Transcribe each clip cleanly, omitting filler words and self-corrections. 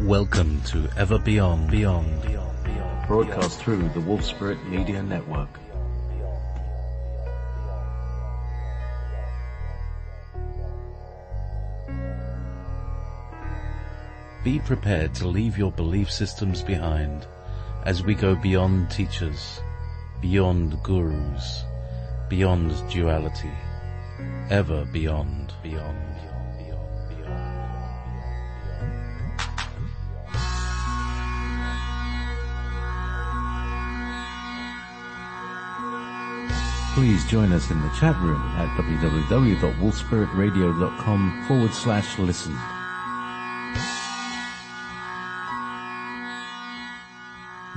Welcome to Ever Beyond, broadcast through the Wolf Spirit Media Network. Be prepared to leave your belief systems behind as we go beyond teachers, beyond gurus, beyond duality, ever beyond. Please join us in the chat room at www.wolfspiritradio.com/listen.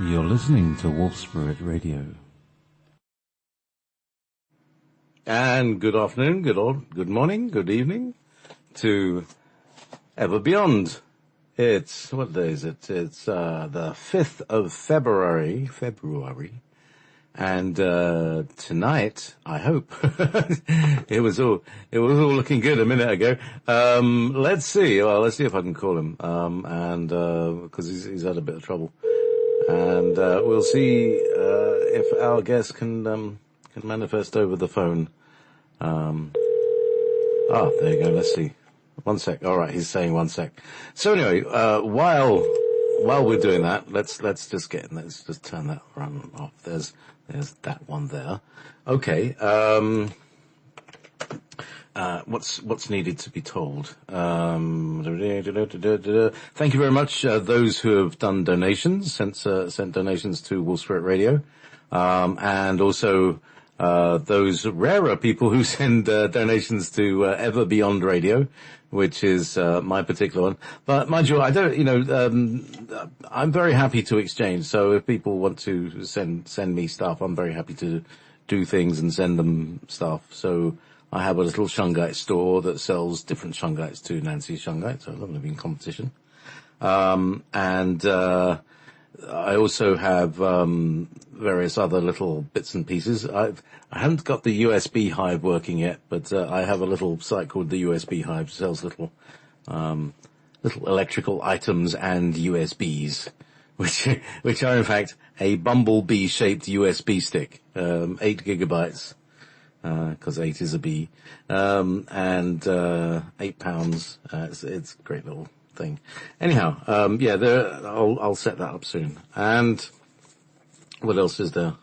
You're listening to Wolf Spirit Radio. And good afternoon, good morning, good evening to Ever Beyond. It's, what day is it? It's the 5th of February. And tonight, I hope, it was all looking good a minute ago. Let's see if I can call him, because he's had a bit of trouble. And we'll see if our guest can manifest over the phone. There you go. Let's see. 1 sec. All right, he's saying 1 sec. So anyway, while we're doing that, let's just get in. Let's just turn that run off. There's that one there. Okay. What's needed to be told? Thank you very much, those who have done donations, sent donations to Wolf Spirit Radio, and also, those rarer people who send, donations to, Ever Beyond Radio, which is, my particular one. But mind you, I'm very happy to exchange. So if people want to send me stuff, I'm very happy to do things and send them stuff. So I have a little Shungite store that sells different Shungites to Nancy's Shungite, so I don't want to be in competition. I also have various other little bits and pieces. I haven't got the USB Hive working yet, but I have a little site called the USB Hive, sells little electrical items and USBs, which are in fact a bumblebee-shaped USB stick, 8 gigabytes. 'Cause 8 is a B, and 8 pounds. It's a great little thing. Anyhow, I'll set that up soon. And what else is there?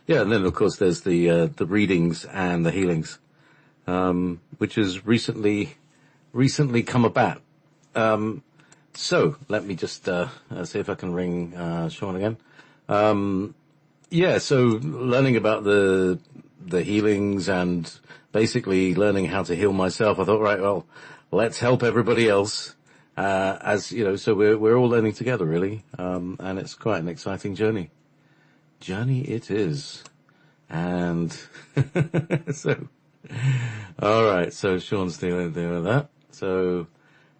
Yeah, and then of course there's the readings and the healings, which has recently come about. So let me just see if I can ring Sean again. So learning about the healings and basically learning how to heal myself, I thought, right, well, let's help everybody else, so we're all learning together, really, and it's quite an exciting journey it is. And so, all right, so Sean's dealing with that, so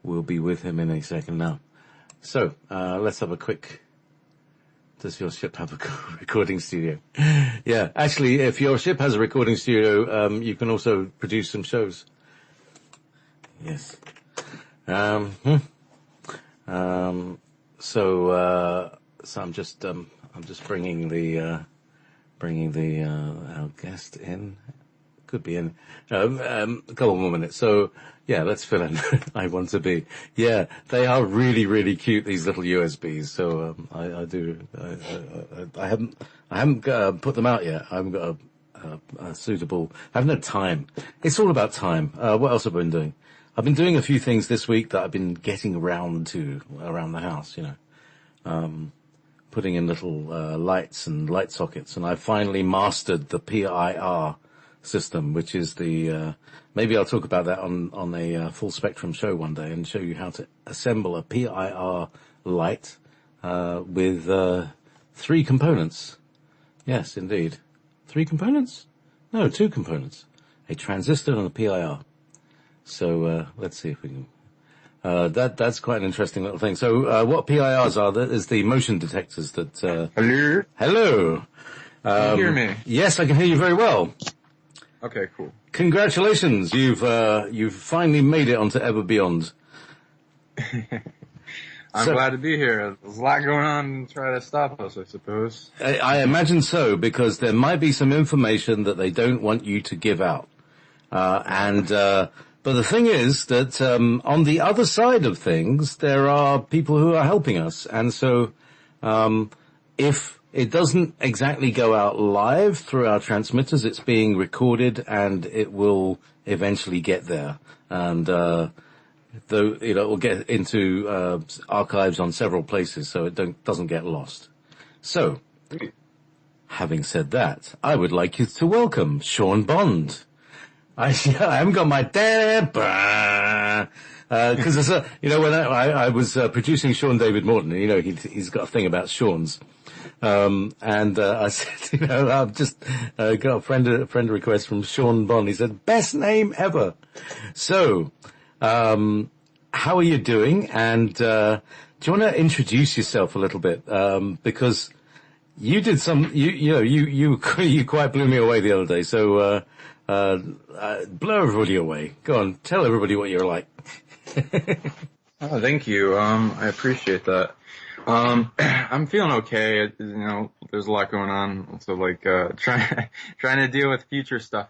we'll be with him in a second now. So let's have a quick. Does your ship have a recording studio? Yeah, actually, if your ship has a recording studio, you can also produce some shows. Yes. So I'm just bringing our guest in. Could be in a couple more minutes. So yeah, let's fill in. I want to be. Yeah, they are really, really cute, these little USBs. So I haven't put them out yet. I haven't got a suitable. I haven't had time. It's all about time. What else have I been doing? I've been doing a few things this week that I've been getting around to around the house. Putting in little lights and light sockets, and I finally mastered the PIR system, which is the maybe I'll talk about that on a full spectrum show one day and show you how to assemble a PIR light with 3 components. Yes, indeed. 3 components? No, 2 components. A transistor and a PIR. So let's see if we can. That's quite an interesting little thing. So what PIRs are? That is the motion detectors that. Hello. Can you hear me? Yes, I can hear you very well. Okay, cool. Congratulations, you've finally made it onto Ever Beyond. I'm glad to be here. There's a lot going on to try to stop us, I suppose. I imagine so, because there might be some information that they don't want you to give out. But the thing is that on the other side of things, there are people who are helping us. And so if it doesn't exactly go out live through our transmitters, it's being recorded and it will eventually get there. And though, it will get into archives on several places, so it doesn't get lost. So, having said that, I would like you to welcome Sean Bond. I haven't got my because when I was producing Sean David Morton, he's got a thing about Sean's, and I said, I've just got a friend request from Sean Bond. He said, best name ever. So, how are you doing? And do you want to introduce yourself a little bit? Because you did you quite blew me away the other day. So. Blow everybody away. Go on, tell everybody what you're like. Oh, thank you. I appreciate that. I'm feeling okay. There's a lot going on. So trying to deal with future stuff.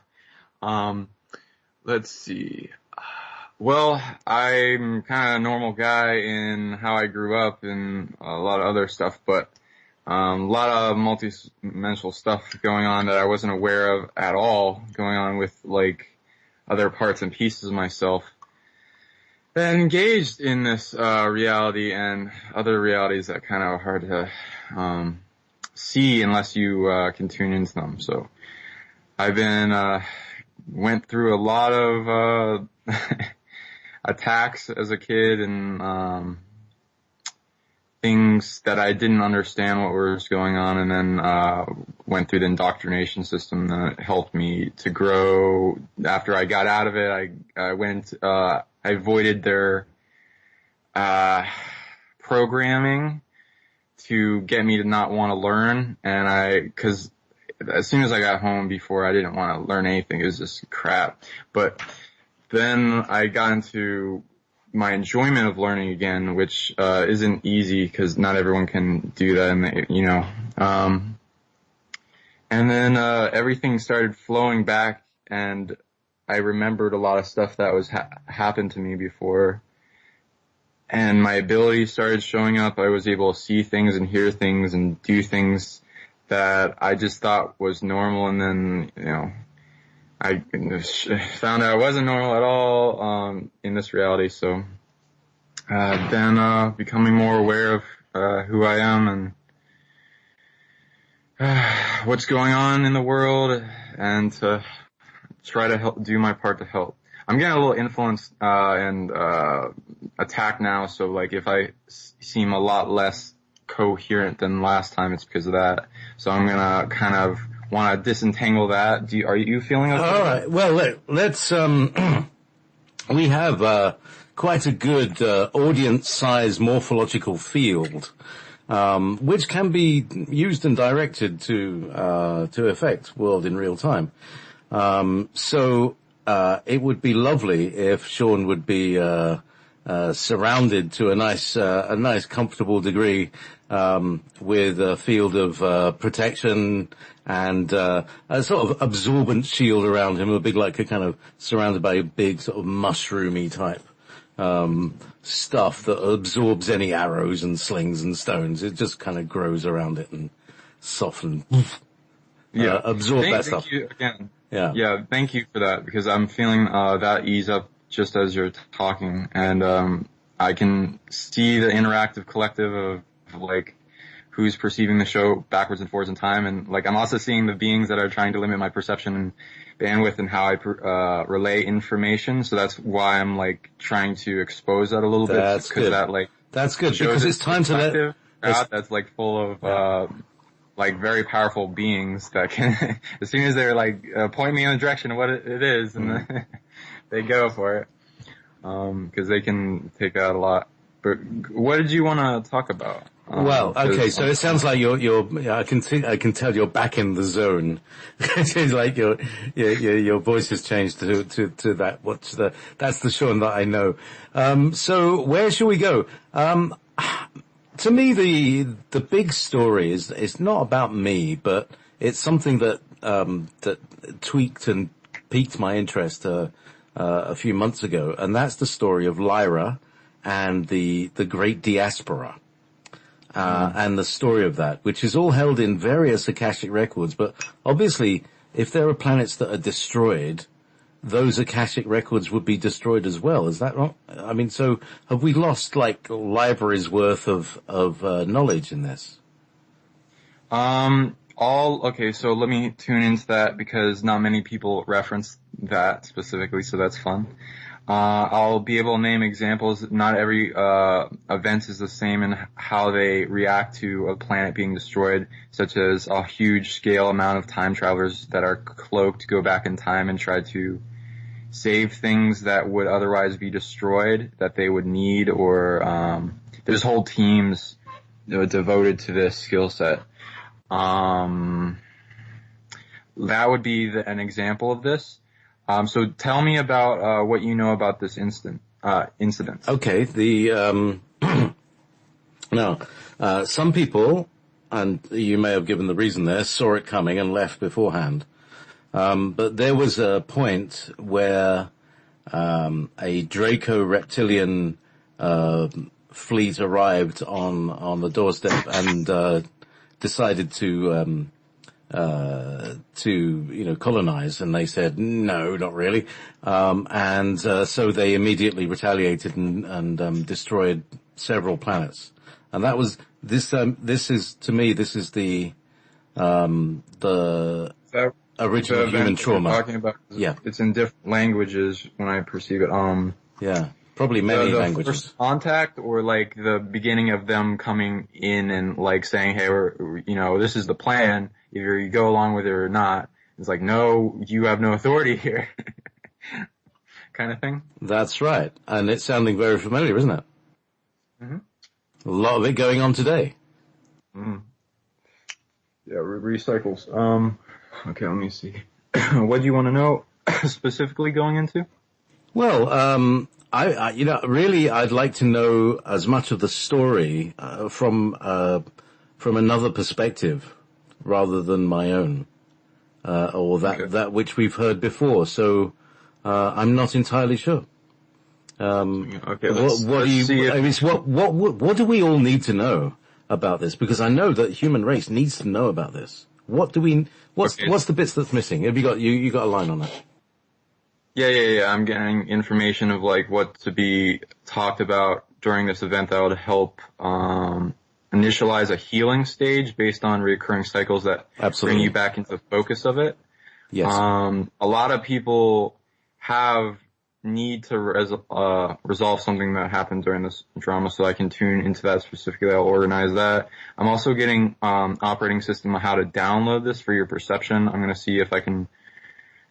Let's see. Well, I'm kind of a normal guy in how I grew up and a lot of other stuff, but a lot of multi-dimensional stuff going on that I wasn't aware of at all, going on with other parts and pieces of myself. Been engaged in this reality and other realities that kind of are hard to see unless you can tune into them. So I've been went through a lot of attacks as a kid and things that I didn't understand what was going on, and then went through the indoctrination system that helped me to grow. After I got out of it, I avoided their programming to get me to not want to learn, and because as soon as I got home before, I didn't want to learn anything. It was just crap. But then I got into my enjoyment of learning again, which isn't easy because not everyone can do that, and then everything started flowing back, and I remembered a lot of stuff that was happened to me before, and my abilities started showing up. I was able to see things and hear things and do things that I just thought was normal, and then I found out I wasn't normal at all in this reality. So then becoming more aware of who I am and what's going on in the world, and to try to do my part to help. I'm getting a little influenced and attacked now, so if I seem a lot less coherent than last time, it's because of that. So I'm gonna kind of want to disentangle that. Are you feeling okay? All right. Well, let's. We have quite a good audience-size morphological field, which can be used and directed to affect world in real time. So it would be lovely if Sean would be surrounded to a nice comfortable degree with a field of protection and a sort of absorbent shield around him, kind of surrounded by a big sort of mushroomy type stuff that absorbs any arrows and slings and stones. It just kind of grows around it and softens. Absorb that stuff. Thank you again. Yeah, thank you for that, because I'm feeling that ease up just as you're talking, and I can see the interactive collective of who's perceiving the show backwards and forwards in time, and I'm also seeing the beings that are trying to limit my perception and bandwidth and how I relay information. So that's why I'm trying to expose that a little bit. That's good. That's good, because it's time to let that's full of very powerful beings that can as soon as they're point me in the direction of what it is, and they go for it, because they can take out a lot. But what did you want to talk about? Well, okay, so it sounds like I can tell you're back in the zone. It's like your voice has changed to that. That's the Sean that I know. So where shall we go? to me, the big story is it's not about me, but it's something that that tweaked and piqued my interest a few months ago, and that's the story of Lyra and the Great Diaspora. And the story of that, which is all held in various Akashic records, but obviously, if there are planets that are destroyed, those Akashic records would be destroyed as well. Is that wrong? I mean, so have we lost like libraries worth of knowledge in this? Okay, so let me tune into that because not many people reference that specifically, so that's fun. I'll be able to name examples. Not every event is the same in how they react to a planet being destroyed, such as a huge scale amount of time travelers that are cloaked go back in time and try to save things that would otherwise be destroyed that they would need, or there's whole teams devoted to this skill set. That would be an example of this. So tell me about what you know about this incident. Okay, now, some people, and you may have given the reason there, saw it coming and left beforehand. But there was a point where a Draco reptilian fleet arrived on the doorstep and decided to colonize, and they said no, not really, so they immediately retaliated and destroyed several planets, and that was this. This is the original human trauma. Talking about, yeah, it's in different languages when I perceive it. Yeah, probably many the languages. First contact, or like the beginning of them coming in and like saying, hey, this is the plan. Either you go along with it or not. It's like, no, you have no authority here. Kind of thing. That's right. And it's sounding very familiar, isn't it? Mm-hmm. A lot of it going on today. Mm. Yeah, recycles. Okay, let me see. What do you want to know specifically going into? Well, really, I'd like to know as much of the story from another perspective rather than my own, or that which we've heard before. So I'm not entirely sure. Okay, what do we all need to know about this? Because I know that the human race needs to know about this. What's the bits that's missing? Have you got a line on that? Yeah. I'm getting information of like what to be talked about during this event that would help initialize a healing stage based on recurring cycles that bring you back into the focus of it. Yes. A lot of people need to resolve something that happened during this drama, so I can tune into that specifically. I'll organize that. I'm also getting operating system on how to download this for your perception. I'm going to see if I can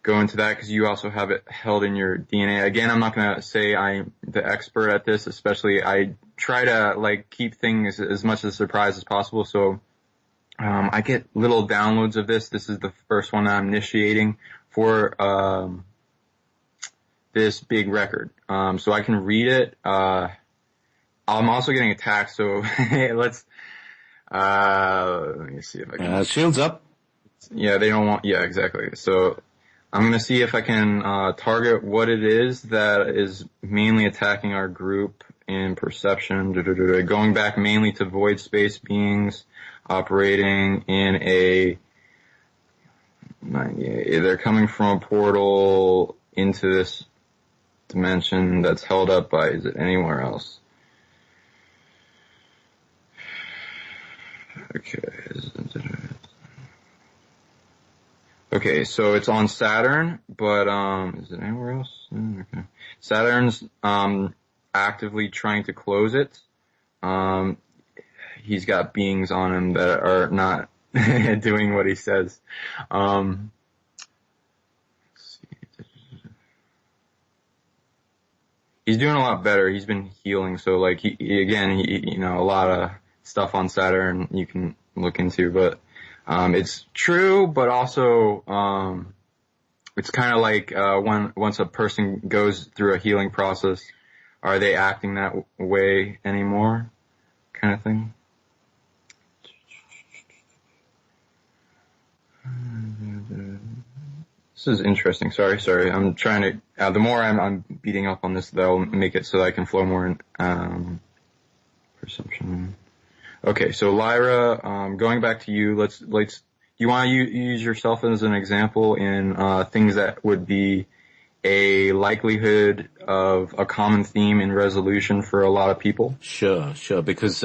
go into that because you also have it held in your DNA. Again, I'm not going to say I'm the expert at this, especially I try to like keep things as much of a surprise as possible. So I get little downloads of this. This is the first one I'm initiating for this big record. So I can read it. I'm also getting attacked, so let me see if I can. Shields up. Yeah, they don't want, yeah, exactly. So I'm going to see if I can target what it is that is mainly attacking our group in perception. Going back mainly to void space beings operating in they're coming from a portal into this dimension that's held up by, is it anywhere else? Okay, so it's on Saturn, but is it anywhere else? Okay. Saturn's actively trying to close it. He's got beings on him that are not doing what he says. He's doing a lot better. He's been healing, so like he a lot of stuff on Saturn you can look into, but it's true, but also it's kind of like once a person goes through a healing process, are they acting that way anymore? kind of thing. This is interesting. Sorry. I'm trying to, the more I'm beating up on this, that'll make it so that I can flow more in, perception. Okay, so Lyra, going back to you, you want to use yourself as an example in, things that would be a likelihood of a common theme in resolution for a lot of people? Sure, because,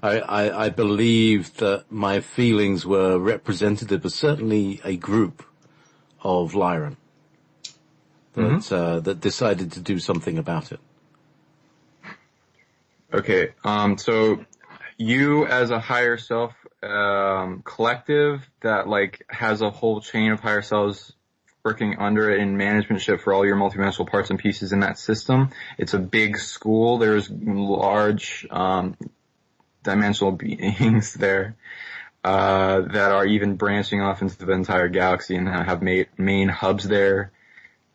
I believe that my feelings were representative of certainly a group of Lyran that, that decided to do something about it. Okay, so you as a higher self, collective that like has a whole chain of higher selves working under it in managementship for all your multidimensional parts and pieces in that system. It's a big school. There's large, dimensional beings there, that are even branching off into the entire galaxy and have main hubs there,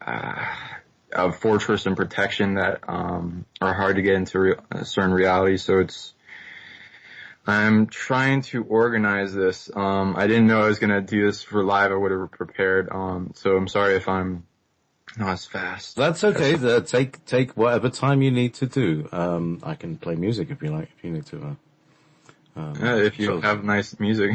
of fortress and protection that, are hard to get into certain realities. So I'm trying to organize this. I didn't know I was gonna do this for live. I would have prepared. So I'm sorry if I'm not as fast. That's okay. Take whatever time you need to do. I can play music if you like, if you need to. If you have nice music.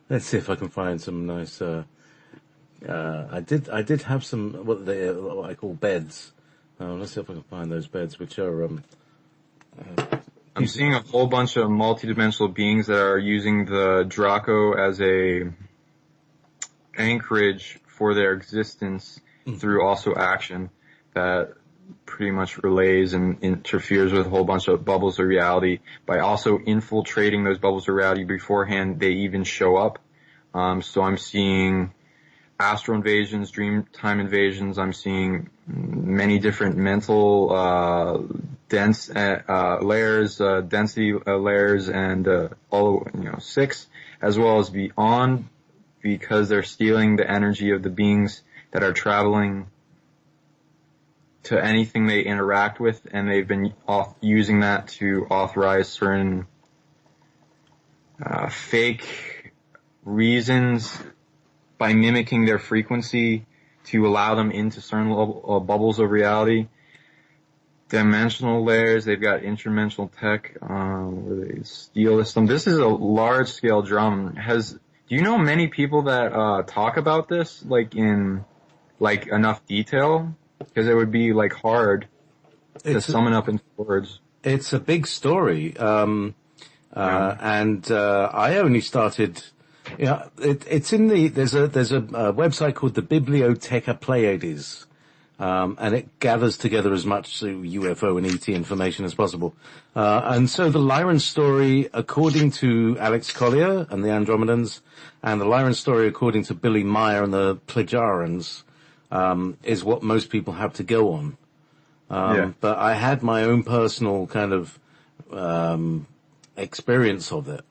Let's see if I can find some nice, I did have some, what I call beds. Let's see if I can find those beds, which are, I'm seeing a whole bunch of multidimensional beings that are using the Draco as a anchorage for their existence through also action that pretty much relays and interferes with a whole bunch of bubbles of reality by also infiltrating those bubbles of reality beforehand they even show up. So I'm seeing astral invasions, dream time invasions. I'm seeing many different mental, dense, layers, density, layers and, all, 6, as well as beyond, because they're stealing the energy of the beings that are traveling to anything they interact with, and they've been using that to authorize certain, fake reasons by mimicking their frequency to allow them into certain bubbles of reality. Dimensional layers, they've got interdimensional tech, where they steal this. This is a large scale drama. Do you know many people that, talk about this, like in, like enough detail? Because it would be like hard to sum it up in words. It's a big story. And I only started, it's in there's a website called the Bibliotheca Pleiades. And it gathers together as much UFO and ET information as possible. And so the Lyran story, according to Alex Collier and the Andromedans, and the Lyran story, according to Billy Meyer and the Plejarans, is what most people have to go on. But I had my own personal kind of, experience of it,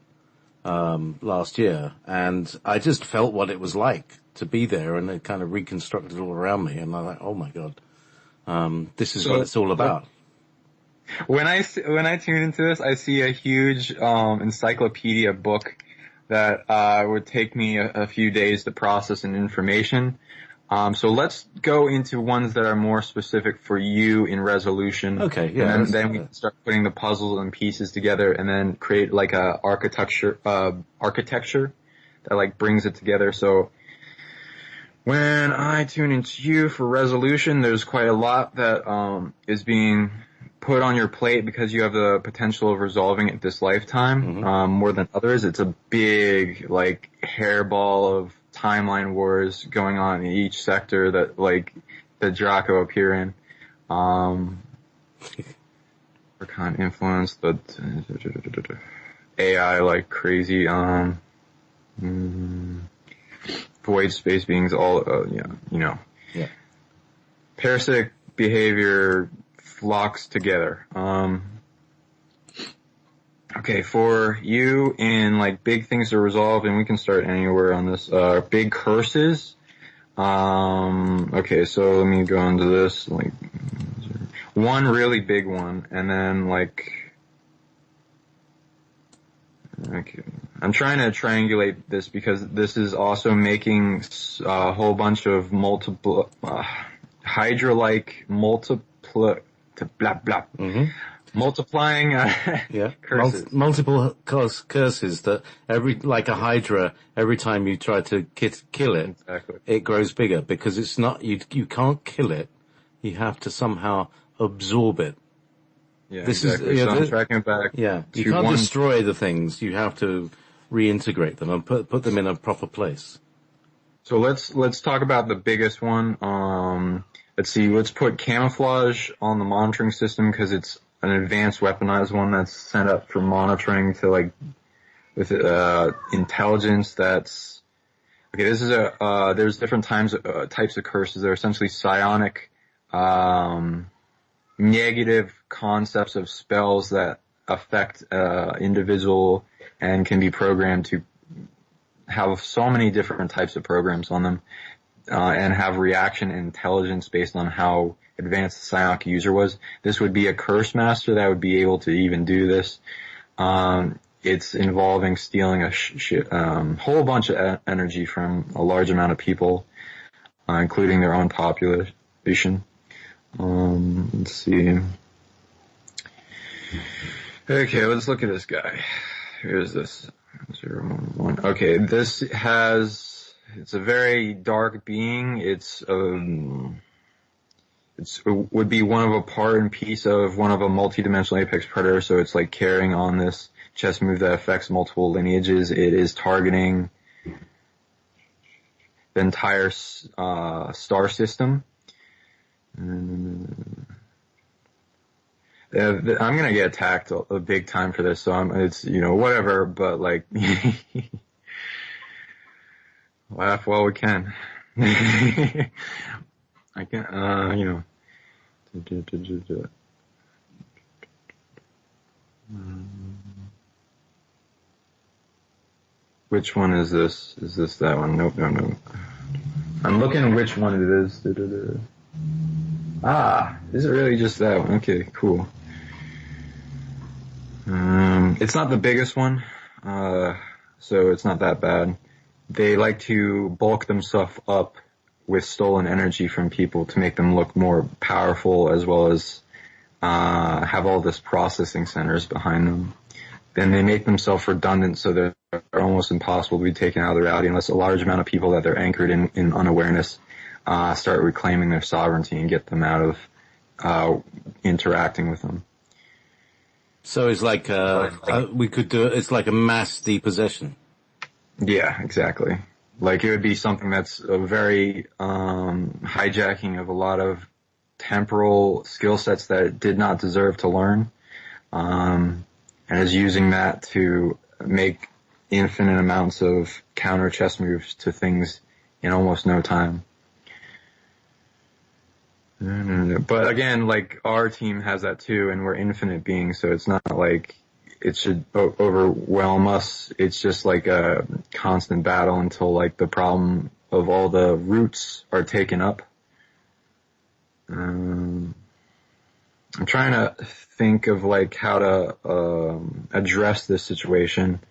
last year, and I just felt what it was like to be there, and it kind of reconstructed all around me, and I'm like, oh my god, this is what it's all about. When I tune into this, I see a huge, encyclopedia book that, would take me a few days to process and information. So let's go into ones that are more specific for you in resolution. Okay, yeah. And then we can start putting the puzzles and pieces together and then create like a architecture that like brings it together. So when I tune into you for resolution, there's quite a lot that, is being put on your plate because you have the potential of resolving it this lifetime, more than others. It's a big, like, hairball of timeline wars going on in each sector that, like, the Draco appear in. Archon influence, the AI like crazy, void space beings, all, Yeah. Parasitic behavior flocks together. Okay, for you in like big things to resolve, and we can start anywhere on this, big curses. Okay, so let me go into this, like, one really big one, and then like Okay. I'm trying to triangulate this because this is also making a whole bunch of Hydra-like multiplying curses. Multiple curses that like a Hydra, every time you try to kill it, Exactly. it grows bigger because it's not, you can't kill it. You have to somehow absorb it. Yeah, This exactly. is, So I'm tracking it back. Yeah, you can't destroy the things. You have to reintegrate them and put them in a proper place. So let's talk about the biggest one. Let's see. Let's put camouflage on the monitoring system because it's an advanced weaponized one that's sent up for monitoring to like with intelligence. That's okay. This is there's different types of curses. They're essentially psionic, negative concepts of spells that affect individual and can be programmed to have so many different types of programs on them, and have reaction and intelligence based on how advanced the psionic user was. This would be a curse master that would be able to even do this. It's involving stealing a whole bunch of energy from a large amount of people, including their own population. Let's see. Okay, let's look at this guy. Here's this 011. Okay, it's a very dark being. It would be one of a part and piece of one of a multi-dimensional apex predator. So it's like carrying on this chess move that affects multiple lineages. It is targeting the entire star system. I'm gonna get attacked a big time for this, so it's, whatever, but like, laugh while we can. I can, Which one is this? Is this that one? Nope, no. I'm looking at which one it is. Is it really just that one? Okay, cool. It's not the biggest one, so it's not that bad. They like to bulk themselves up with stolen energy from people to make them look more powerful, as well as have all this processing centers behind them. Then they make themselves redundant so they're almost impossible to be taken out of the reality unless a large amount of people that they're anchored in unawareness start reclaiming their sovereignty and get them out of interacting with them. So it's like we could do it. It's like a mass depossession. Yeah, exactly. Like it would be something that's a very hijacking of a lot of temporal skill sets that it did not deserve to learn, and is using that to make infinite amounts of counter chess moves to things in almost no time. But again, like our team has that too, and we're infinite beings, so it's not like it should overwhelm us. It's just like a constant battle until like the problem of all the roots are taken up. I'm trying to think of like how to address this situation.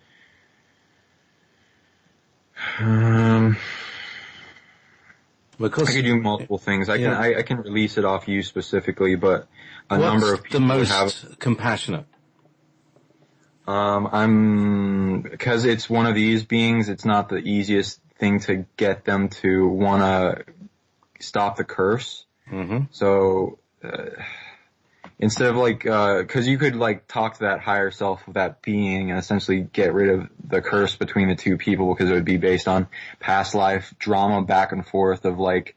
Because I could do multiple things. I can release it off you specifically, but number of people the most compassionate? Because it's one of these beings, it's not the easiest thing to get them to want to stop the curse. Mm-hmm. So, instead of like, cause you could like talk to that higher self of that being and essentially get rid of the curse between the two people, because it would be based on past life drama back and forth of like,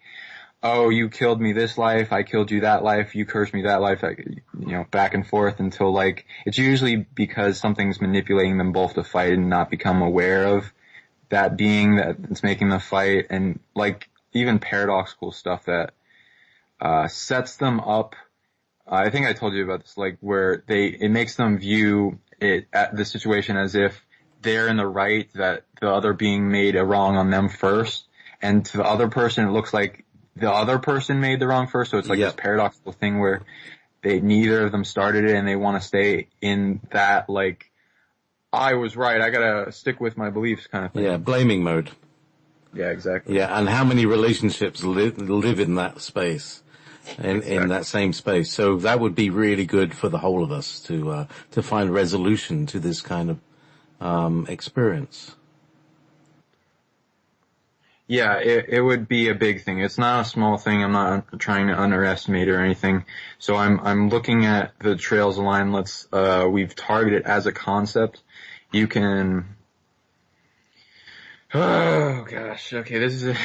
oh, you killed me this life, I killed you that life, you cursed me that life, back and forth until like, it's usually because something's manipulating them both to fight and not become aware of that being that's making the fight, and like even paradoxical stuff that sets them up. I think I told you about this, like where it makes them view the situation as if they're in the right, that the other being made a wrong on them first, and to the other person it looks like the other person made the wrong first. So it's like this paradoxical thing where neither of them started it, and they want to stay in that like I was right. I gotta stick with my beliefs kind of thing. Yeah, blaming mode. Yeah, exactly. Yeah, and how many relationships live in that space, in that same space? So that would be really good for the whole of us to find resolution to this kind of experience. Yeah, it would be a big thing. It's not a small thing. I'm not trying to underestimate or anything. So I'm looking at the Trails Align. We've targeted as a concept. You can, oh gosh, okay, this is,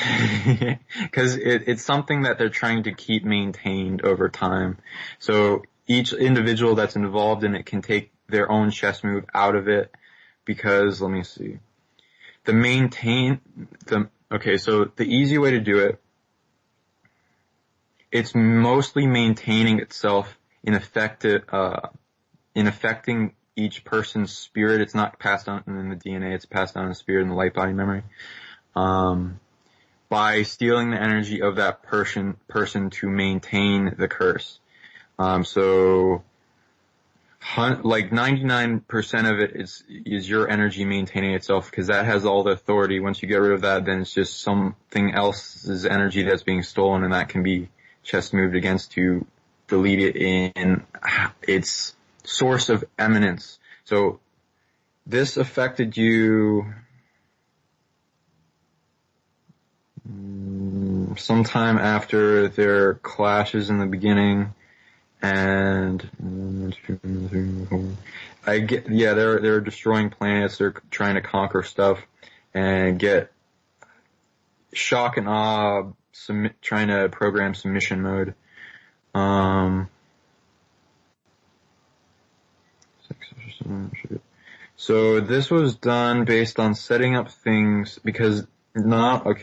cause it's something that they're trying to keep maintained over time. So each individual that's involved in it can take their own chess move out of it because, let me see. Okay, so the easy way to do it, it's mostly maintaining itself in affecting each person's spirit. It's not passed on in the DNA, it's passed on in the spirit and the light body memory. By stealing the energy of that person to maintain the curse. Like 99% of it is your energy maintaining itself because that has all the authority. Once you get rid of that, then it's just something else's energy that's being stolen, and that can be chess moved against to delete it in its source of eminence. So this affected you sometime after their clashes in the beginning. And they're destroying planets. They're trying to conquer stuff and get shock and awe. Trying to program submission mode. So this was done based on setting up things because not all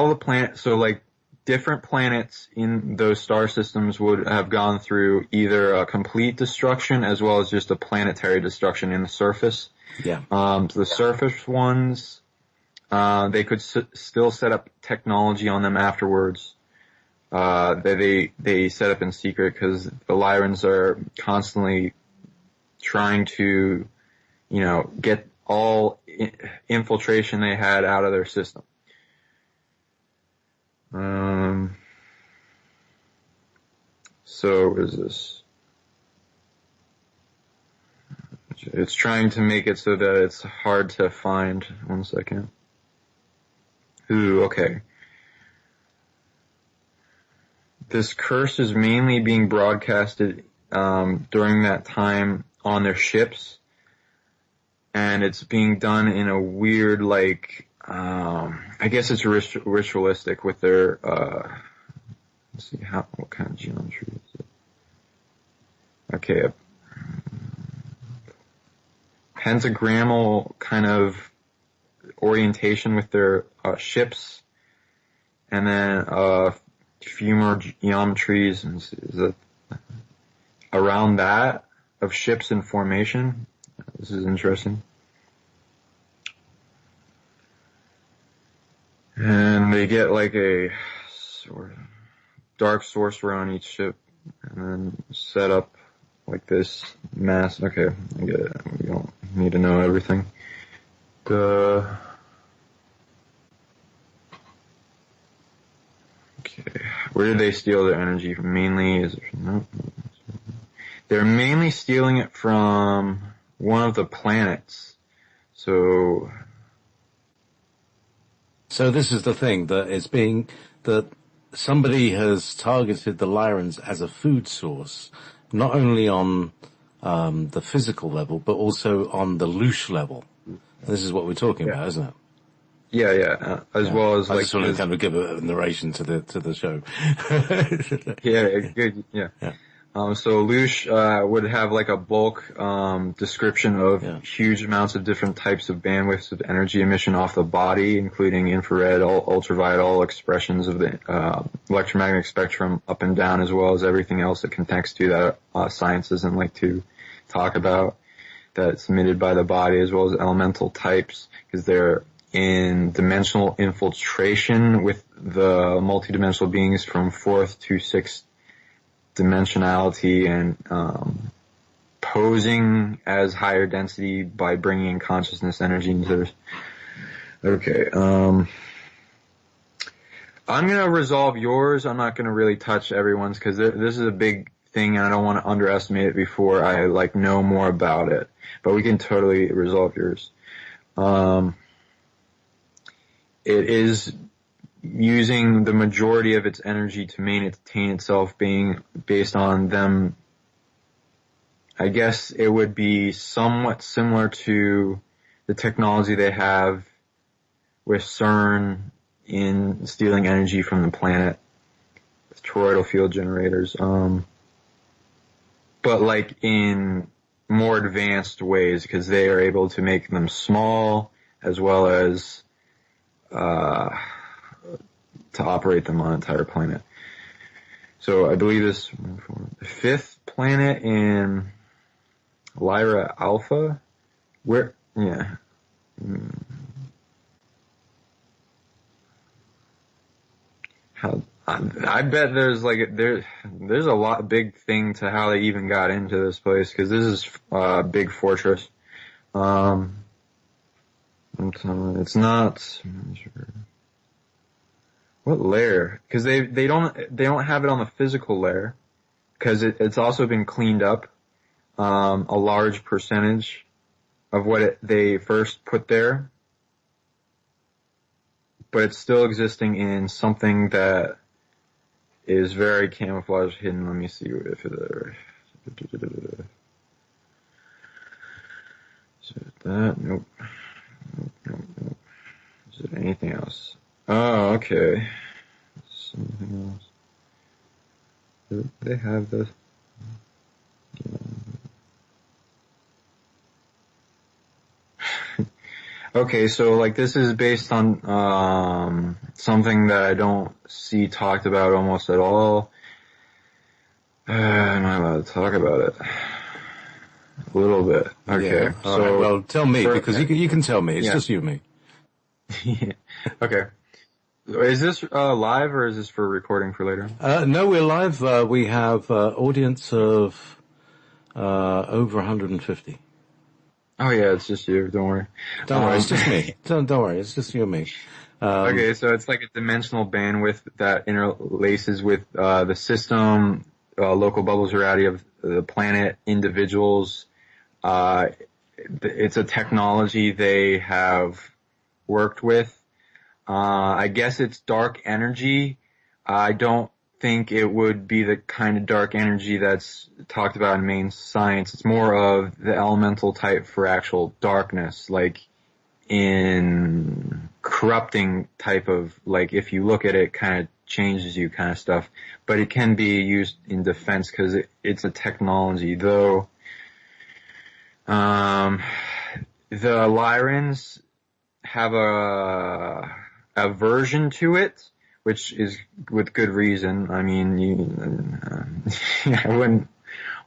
the planets. So like. Different planets in those star systems would have gone through either a complete destruction as well as just a planetary destruction in the surface. Yeah. The surface ones, they could still set up technology on them afterwards. They set up in secret because the Lyrans are constantly trying to, get all infiltration they had out of their system. So what is this? It's trying to make it so that it's hard to find. 1 second. Ooh, okay. This curse is mainly being broadcasted during that time on their ships, and it's being done in a weird, I guess it's ritualistic with their, let's see what kind of geometry is it? Okay, a pentagrammal kind of orientation with their ships, and then a few more geometries around that of ships in formation. This is interesting. And they get like a sort of dark sorcerer on each ship, and then set up like this mass. Okay, I get it. We don't need to know everything. Okay, where did they steal their energy from? Mainly, they're mainly stealing it from one of the planets. So this is the thing, that somebody has targeted the Lyrans as a food source, not only on the physical level, but also on the Loosh level. This is what we're talking about, isn't it? Yeah. Well as I just want to kind of give a narration to the show. Yeah, good. Yeah. So Loosh would have like a bulk description of huge amounts of different types of bandwidths of energy emission off the body, including infrared, ultraviolet, all expressions of the electromagnetic spectrum up and down, as well as everything else that connects to that science doesn't like to talk about, that's emitted by the body, as well as elemental types, because they're in dimensional infiltration with the multidimensional beings from 4th to 6th dimensionality and posing as higher density by bringing in consciousness energy into this. Okay, I'm gonna resolve yours. I'm not gonna really touch everyone's because this is a big thing and I don't want to underestimate it before I know more about it. But we can totally resolve yours. It is using the majority of its energy to maintain itself, being based on them. I guess it would be somewhat similar to the technology they have with CERN in stealing energy from the planet, with toroidal field generators, but in more advanced ways, because they are able to make them small as well as to operate them on an entire planet. So I believe this the 5th planet in Lyra Alpha, where I bet there's there's a big thing to how they even got into this place, because this is a big fortress. It's not. What layer? Because they don't have it on the physical layer, because it's also been cleaned up. A large percentage of what they first put there, but it's still existing in something that is very camouflaged, hidden. Let me see if it. Is it that? Nope. Nope. Is it anything else? Oh, okay. Something else. Do they have this? Yeah. Okay, so this is based on something that I don't see talked about almost at all. Am I allowed to talk about it? A little bit. Okay. Yeah. So, right. Well, tell me, because you can tell me. It's just you and me. Yeah. Okay. Is this live or is this for recording for later? No, we're live. We have audience of over 150. Oh yeah, it's just you. Don't worry. Don't worry, it's just me. Don't worry, it's just you and me. Okay, so it's like a dimensional bandwidth that interlaces with the system, local bubbles reality of the planet, individuals. It's a technology they have worked with. I guess it's dark energy. I don't think it would be the kind of dark energy that's talked about in main science. It's more of the elemental type for actual darkness, like in corrupting type of, if you look at it, kind of changes you kind of stuff. But it can be used in defense because it's a technology, though. The Lyrans have a aversion to it, which is with good reason. I mean, I wouldn't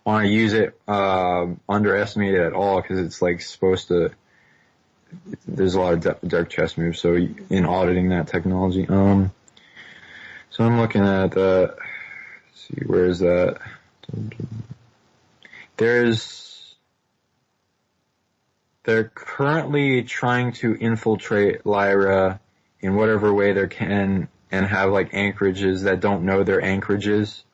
want to use it, underestimate it at all, because it's supposed to, there's a lot of dark chess moves, so in auditing that technology. So I'm looking at that. Let's see, where is that? They're currently trying to infiltrate Lyra in whatever way they can, and have anchorages that don't know they're anchorages,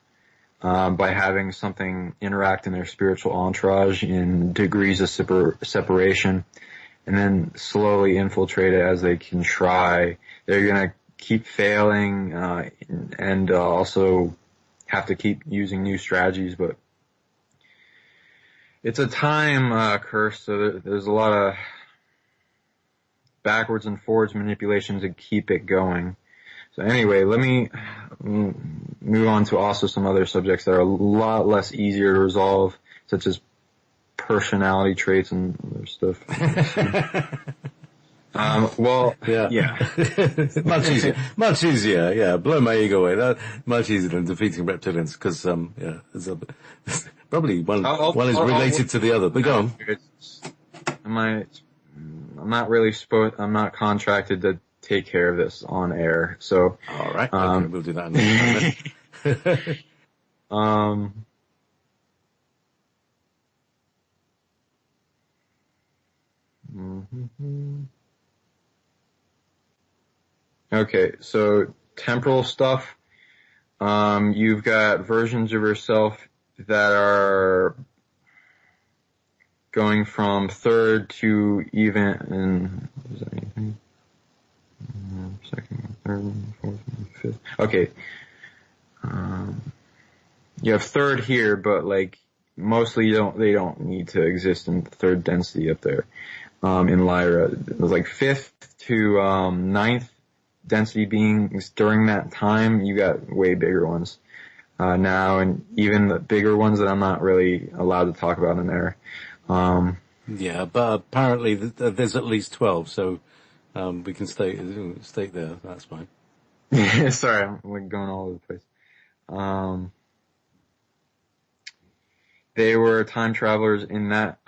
by having something interact in their spiritual entourage in degrees of separation, and then slowly infiltrate it as they can try. They're gonna keep failing, and also have to keep using new strategies, but it's a time curse, so there's a lot of backwards and forwards manipulations to keep it going. So anyway, let me move on to also some other subjects that are a lot less easier to resolve, such as personality traits and other stuff. Yeah. Much easier, yeah. Blow my ego away. That much easier than defeating reptilians, because, there's probably one is related to the other, but go on. I'm not contracted to take care of this on air, so. Alright, okay, we'll do that in a minute. Mm-hmm. Okay, so temporal stuff. You've got versions of yourself that are going from third to even, is that anything? Second, third, fourth, fifth. Okay. You have third here, but like mostly they don't need to exist in third density up there. In Lyra, it was like fifth to ninth density beings during that time. You got way bigger ones now, and even the bigger ones that I'm not really allowed to talk about in there. Yeah, but apparently there's at least 12, so we can stay there. That's fine. Sorry, I'm like going all over the place. They were time travelers in that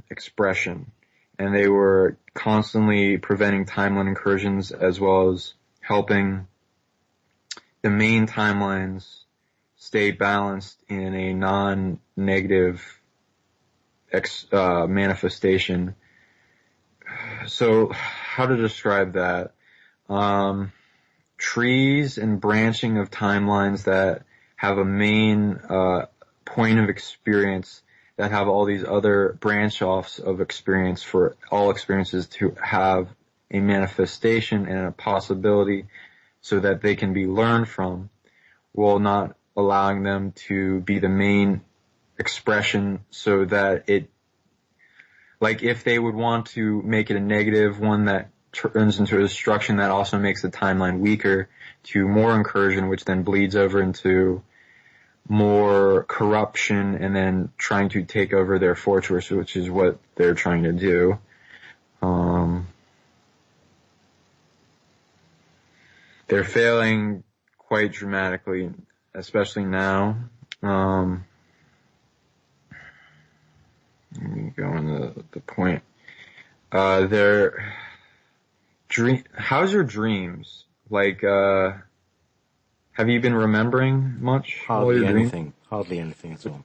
expression, and they were constantly preventing timeline incursions as well as helping the main timelines stay balanced in a non-negative manifestation. So how to describe that? Trees and branching of timelines that have a main point of experience that have all these other branch offs of experience for all experiences to have a manifestation and a possibility so that they can be learned from, while not allowing them to be the main expression, so that it, like if they would want to make it a negative one that turns into a destruction that also makes the timeline weaker, to more incursion, which then bleeds over into more corruption and then trying to take over their fortress, which is what they're trying to do. They're failing quite dramatically, especially now. Let me go on the point. How's your dreams? Like, have you been remembering much? Hardly anything at all.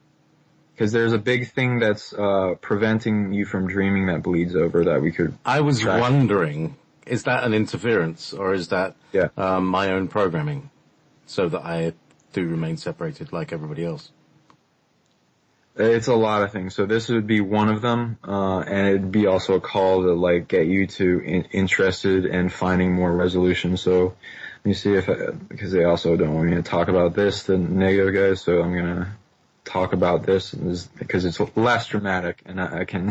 Because there's a big thing that's preventing you from dreaming that bleeds over that we could. I was wondering, is that an interference or is that my own programming, so that I do remain separated like everybody else? It's a lot of things. So this would be one of them, and it'd be also a call to like get you to interested in finding more resolution. So let me see because they also don't want me to talk about this, the negative guys. So I'm gonna talk about this because it's less dramatic and I can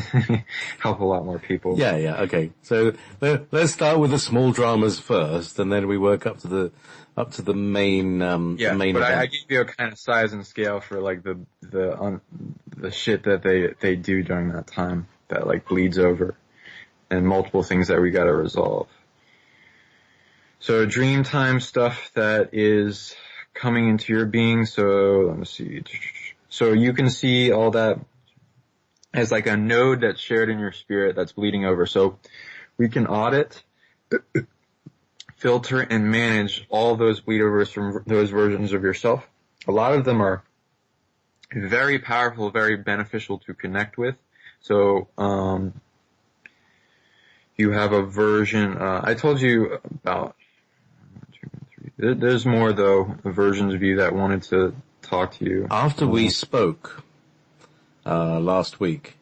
help a lot more people. Yeah. Okay. So let's start with the small dramas first, and then we work up to the main. Yeah, main but event. I give you a kind of size and scale for like the shit that they do during that time that like bleeds over, and multiple things that we got to resolve. So dream time stuff that is coming into your being. So let me see. So you can see all that as like a node that's shared in your spirit that's bleeding over. So we can audit, filter, and manage all those bleed overs from those versions of yourself. A lot of them are very powerful, very beneficial to connect with. So you have a version, I told you about, there's more though, versions of you that wanted to talk to you. After we spoke last week,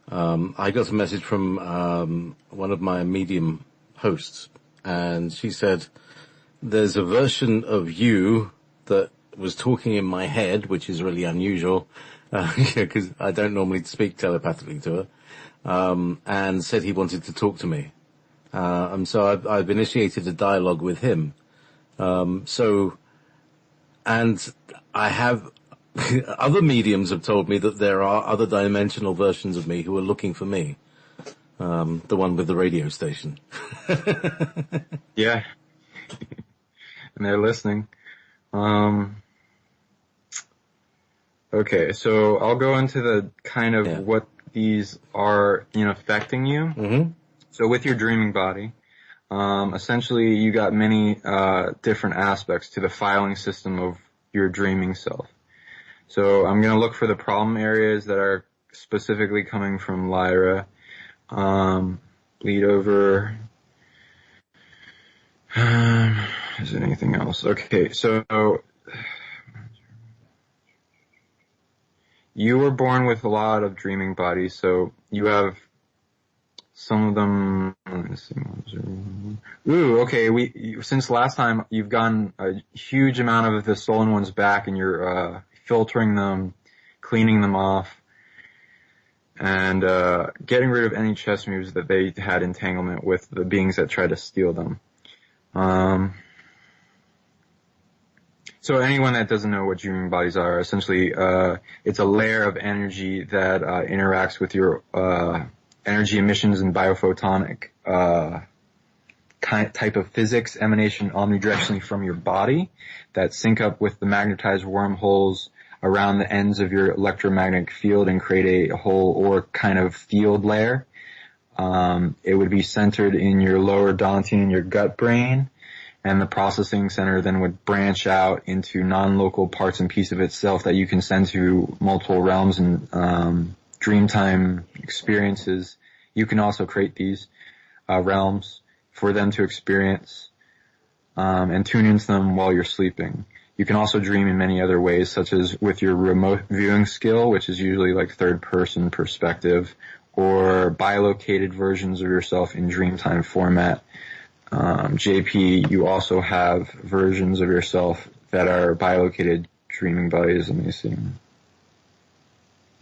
I got a message from one of my Medium hosts, and she said, there's a version of you that was talking in my head, which is really unusual, because I don't normally speak telepathically to her, and said he wanted to talk to me. And so I've initiated a dialogue with him. And I have, other mediums have told me that there are other dimensional versions of me who are looking for me. The one with the radio station. Yeah. And they're listening. Okay, so I'll go into the kind of what these are, affecting you. Mm-hmm. So with your dreaming body, essentially you got many different aspects to the filing system of your dreaming self. So I'm going to look for the problem areas that are specifically coming from Lyra. Bleed over. Is there anything else? Okay, so you were born with a lot of dreaming bodies, so you have some of them. Let's see. Ooh, okay. Since last time, you've gotten a huge amount of the stolen ones back, and you're filtering them, cleaning them off, and getting rid of any chess moves that they had entanglement with the beings that tried to steal them. So anyone that doesn't know what dreaming bodies are, essentially, it's a layer of energy that interacts with your energy emissions and biophotonic type of physics emanation omnidirectionally from your body that sync up with the magnetized wormholes around the ends of your electromagnetic field and create a whole or kind of field layer. It would be centered in your lower dantian and your gut brain, and the processing center then would branch out into non-local parts and pieces of itself that you can send to multiple realms and dreamtime experiences. You can also create these realms for them to experience and tune into them while you're sleeping. You can also dream in many other ways, such as with your remote viewing skill, which is usually like third-person perspective, or bilocated versions of yourself in dreamtime format. JP, you also have versions of yourself that are bilocated dreaming bodies. Let me see.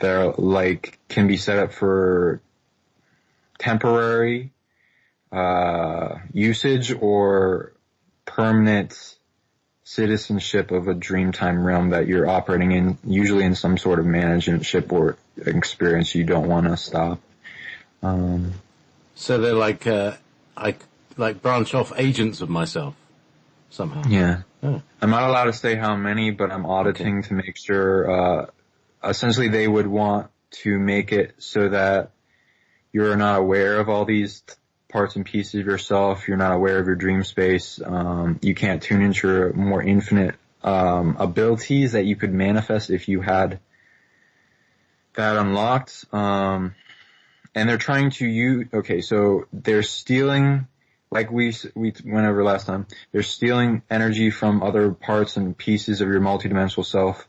They're like, can be set up for temporary usage or permanent citizenship of a dreamtime realm that you're operating in, usually in some sort of management ship or experience you don't want to stop. So they're like, like branch off agents of myself somehow. Yeah. Oh. I'm not allowed to say how many, but I'm auditing to make sure, essentially they would want to make it so that you're not aware of all these parts and pieces of yourself. You're not aware of your dream space. You can't tune into your more infinite, abilities that you could manifest if you had that unlocked. And they're trying to so they're stealing, like we went over last time, they're stealing energy from other parts and pieces of your multidimensional self,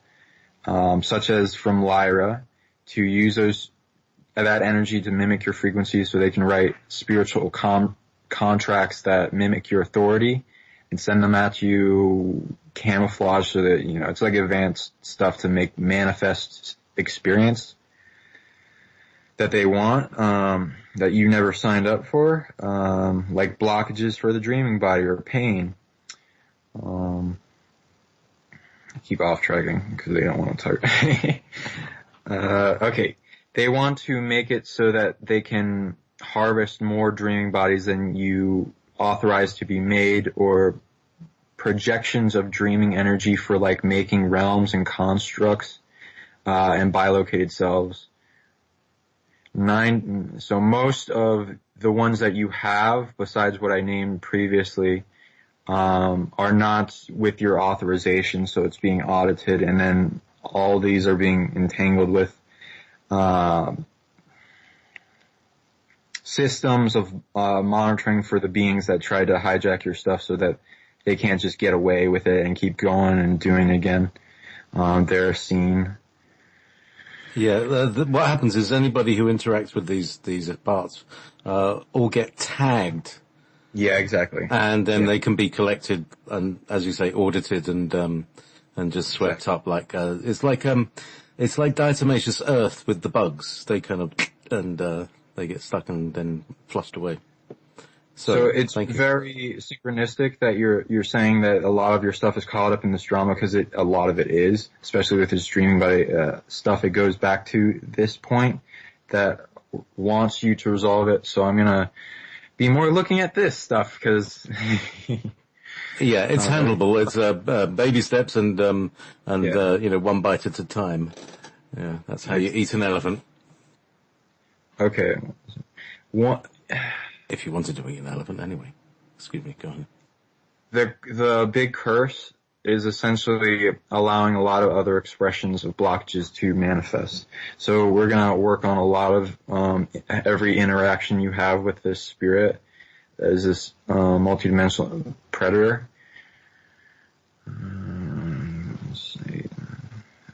such as from Lyra, to use that energy to mimic your frequency so they can write spiritual contracts that mimic your authority and send them at you camouflage so that, it's like advanced stuff to make manifest experience that they want, that you never signed up for, like blockages for the dreaming body or pain. I keep off tracking because they don't want to talk. Okay. They want to make it so that they can harvest more dreaming bodies than you authorize to be made, or projections of dreaming energy for like making realms and constructs, and bilocated selves. So most of the ones that you have, besides what I named previously, are not with your authorization, so it's being audited, and then all these are being entangled with systems of monitoring for the beings that try to hijack your stuff so that they can't just get away with it and keep going and doing it again. They're seen. Yeah, what happens is anybody who interacts with these parts all get tagged. Yeah, exactly. And then they can be collected and, as you say, audited and just swept up like it's like diatomaceous earth with the bugs. They kind of they get stuck and then flushed away. So it's very synchronistic that you're saying that a lot of your stuff is caught up in this drama, because a lot of it is, especially with this dreaming body stuff. It goes back to this point that wants you to resolve it. So I'm gonna be more looking at this stuff because. Yeah, it's handleable. It's baby steps and one bite at a time. Yeah, that's how you eat an elephant. Okay. If you wanted to eat an elephant, anyway. Excuse me, go on. The big curse is essentially allowing a lot of other expressions of blockages to manifest. So we're going to work on a lot of every interaction you have with this spirit as this multidimensional predator. Let's see.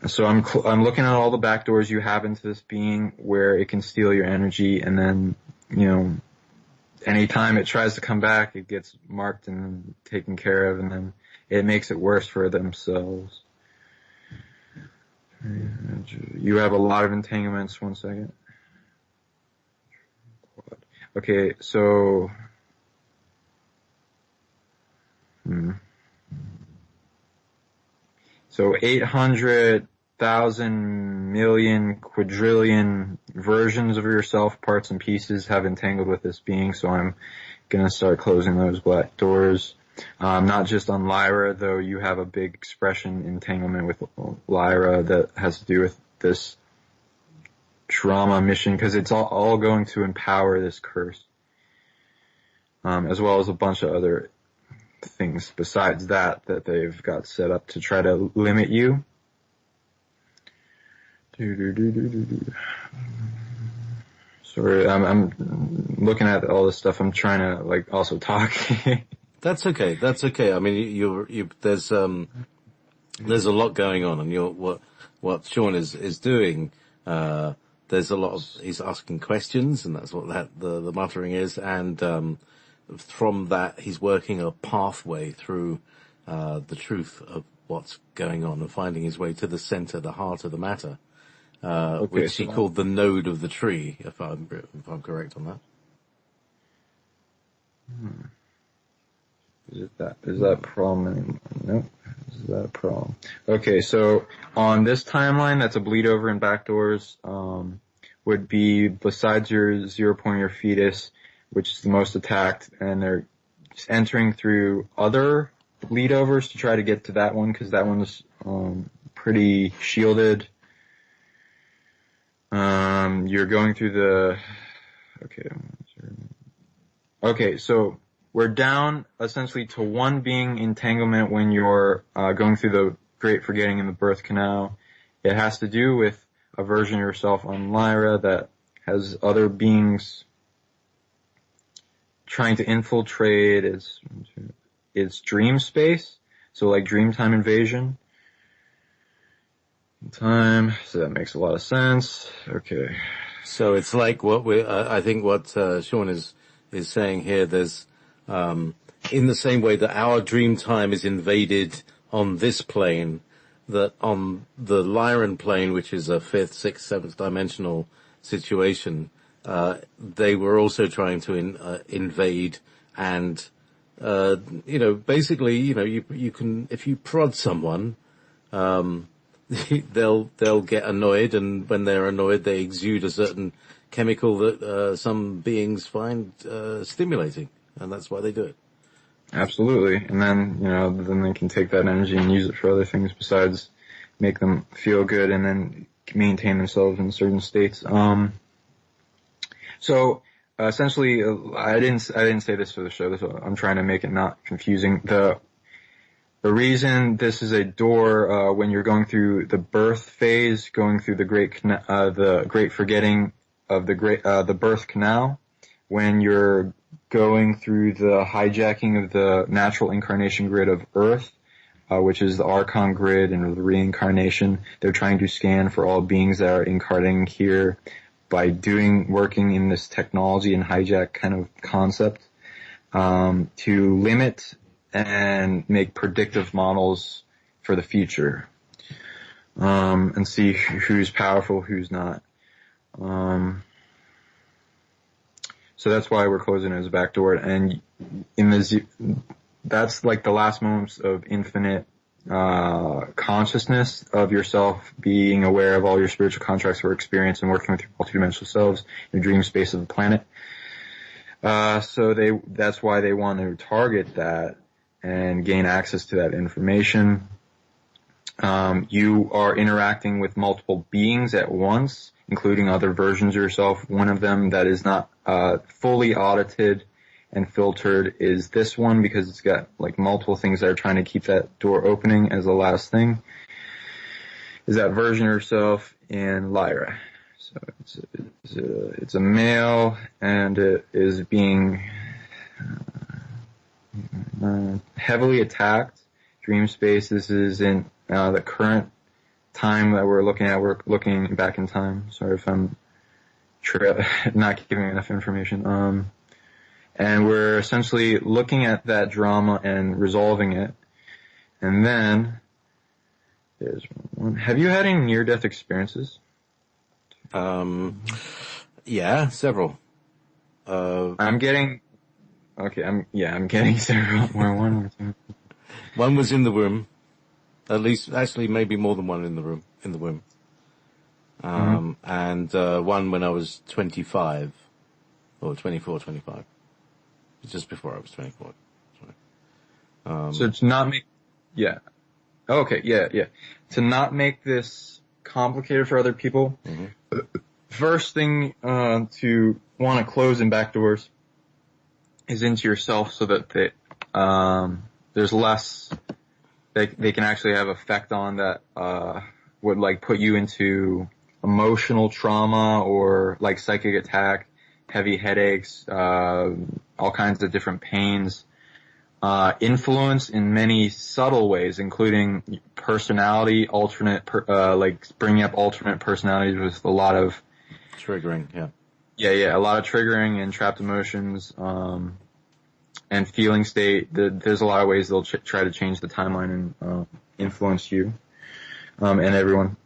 So I'm looking at all the back doors you have into this being where it can steal your energy, and then, you know, anytime it tries to come back, it gets marked and taken care of, and then it makes it worse for themselves. You have a lot of entanglements. 1 second. Okay, so so 800,000 million quadrillion versions of yourself, parts and pieces, have entangled with this being, so I'm gonna start closing those black doors. Not just on Lyra, though you have a big expression entanglement with Lyra that has to do with this trauma mission, because it's all going to empower this curse, as well as a bunch of other things besides that they've got set up to try to limit you. Sorry, I'm looking at all this stuff. I'm trying to like also talk. That's okay. That's okay. I mean, there's a lot going on, and what Sean is doing. There's a lot of, he's asking questions, and that's what the muttering is, and from that he's working a pathway through the truth of what's going on and finding his way to the center, the heart of the matter, which he called the node of the tree, if I'm correct on that. Is that a problem? Nope. Is that a problem? Okay, so on this timeline, that's a bleed over and back doors, would be besides your 0 point, your fetus, which is the most attacked, and they're just entering through other bleed overs to try to get to that one, because that one's pretty shielded. You're going through the okay, so we're down essentially to one being entanglement when you're going through the great forgetting in the birth canal. It has to do with a version of yourself on Lyra that has other beings trying to infiltrate its dream space. So like Dreamtime invasion. Time. So that makes a lot of sense. Okay. So it's like I think what Sean is saying here, there's in the same way that our dream time is invaded on this plane, that on the Lyran plane, which is a 5th, 6th, 7th dimensional situation, they were also trying to invade, and basically, you can, if you prod someone, they'll get annoyed, and when they're annoyed, they exude a certain chemical that some beings find stimulating, and that's why they do it. Absolutely. And then, then they can take that energy and use it for other things besides make them feel good and then maintain themselves in certain states. So essentially, I didn't say this for the show. I'm trying to make it not confusing. The reason this is a door, when you're going through the birth phase, going through the great forgetting of the birth canal, when you're going through the hijacking of the natural incarnation grid of Earth, which is the Archon grid and the reincarnation. They're trying to scan for all beings that are incarnating here by working in this technology and hijack kind of concept, to limit and make predictive models for the future, and see who's powerful, who's not. So that's why we're closing it as a back door. And that's like the last moments of infinite consciousness of yourself, being aware of all your spiritual contracts for experience and working with your multidimensional selves, your dream space of the planet. So that's why they want to target that and gain access to that information. You are interacting with multiple beings at once, including other versions of yourself. One of them that is not fully audited and filtered is this one because it's got like multiple things that are trying to keep that door opening as the last thing. Is that version of yourself in Lyra. So it's a male and it is being heavily attacked. Dream space. This is in the current time that we're looking at. We're looking back in time. Sorry if I'm not giving enough information. And we're essentially looking at that drama and resolving it. And then there's one. Have you had any near-death experiences? Yeah, several. I'm getting several. One or two. One was in the womb. At least, actually, maybe more than one in the womb. And one when I was 25, or 24, 25. Just before I was 24. So to not make, yeah. Okay, yeah. To not make this complicated for other people, first thing to want to close in back doors is into yourself so that there's less, they can actually have effect on that would like put you into emotional trauma or like psychic attack, heavy headaches, all kinds of different pains. Influence in many subtle ways, including personality, like bringing up alternate personalities with a lot of triggering, a lot of triggering and trapped emotions, and feeling state. There's a lot of ways they'll try to change the timeline and influence you and everyone.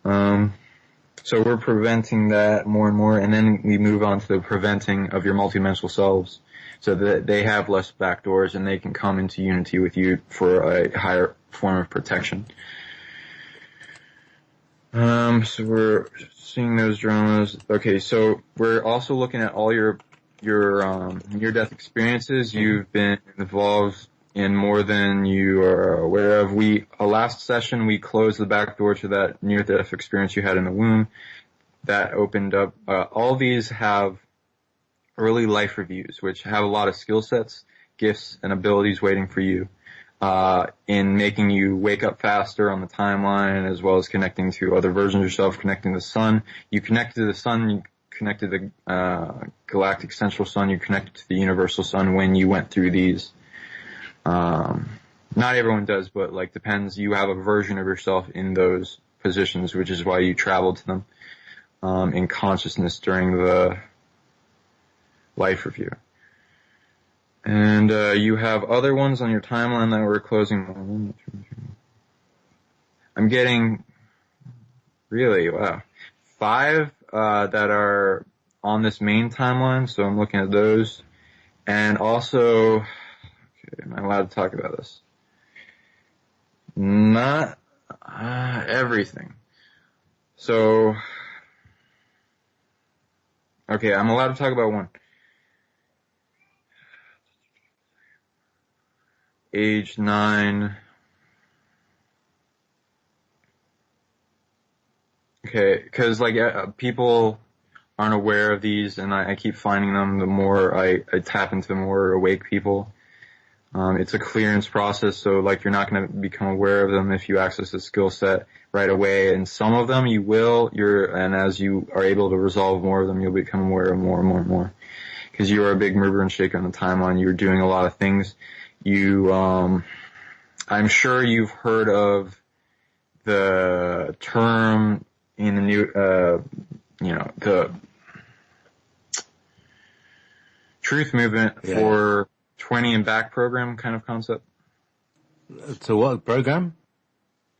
So we're preventing that more and more, and then we move on to the preventing of your multidimensional selves, so that they have less backdoors and they can come into unity with you for a higher form of protection. So we're seeing those dramas. Okay, so we're also looking at all your near-death experiences. You've been involved in more than you are aware of. Last session we closed the back door to that near-death experience you had in the womb. That opened up, all these have early life reviews, which have a lot of skill sets, gifts, and abilities waiting for you, in making you wake up faster on the timeline, as well as connecting to other versions of yourself, connecting to the sun. You connect to the sun, you connected to the galactic central sun, you connected to the universal sun when you went through these. Not everyone does, but like depends. You have a version of yourself in those positions, which is why you travel to them in consciousness during the life review. And you have other ones on your timeline that we're closing. I'm getting really, wow, 5 that are on this main timeline, so I'm looking at those. And also, okay, am I allowed to talk about this? Not everything. So, okay, I'm allowed to talk about one. Age 9. Okay, because like people aren't aware of these, and I keep finding them. The more I tap into the more awake people. It's a clearance process, so like you're not going to become aware of them if you access a skill set right away. And some of them you will. And as you are able to resolve more of them, you'll become aware of more and more and more. Because you are a big mover and shaker on the timeline. You're doing a lot of things. I'm sure you've heard of the term in the new, the truth movement for 20 and back program kind of concept. So what program?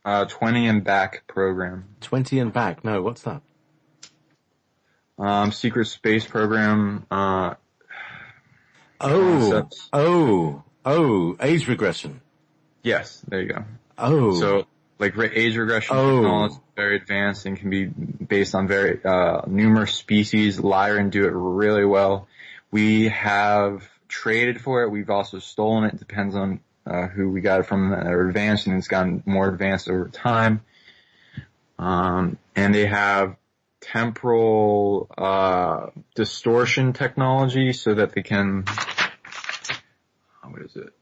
20 and back program. 20 and back? No, what's that? Secret space program, age regression. Yes, there you go. Oh. So, like, age regression technology is very advanced and can be based on very, numerous species. Lyran do it really well. We have traded for it. We've also stolen it. Depends on, who we got it from that are advanced, and it's gotten more advanced over time. And they have temporal, distortion technology so that they can what is it?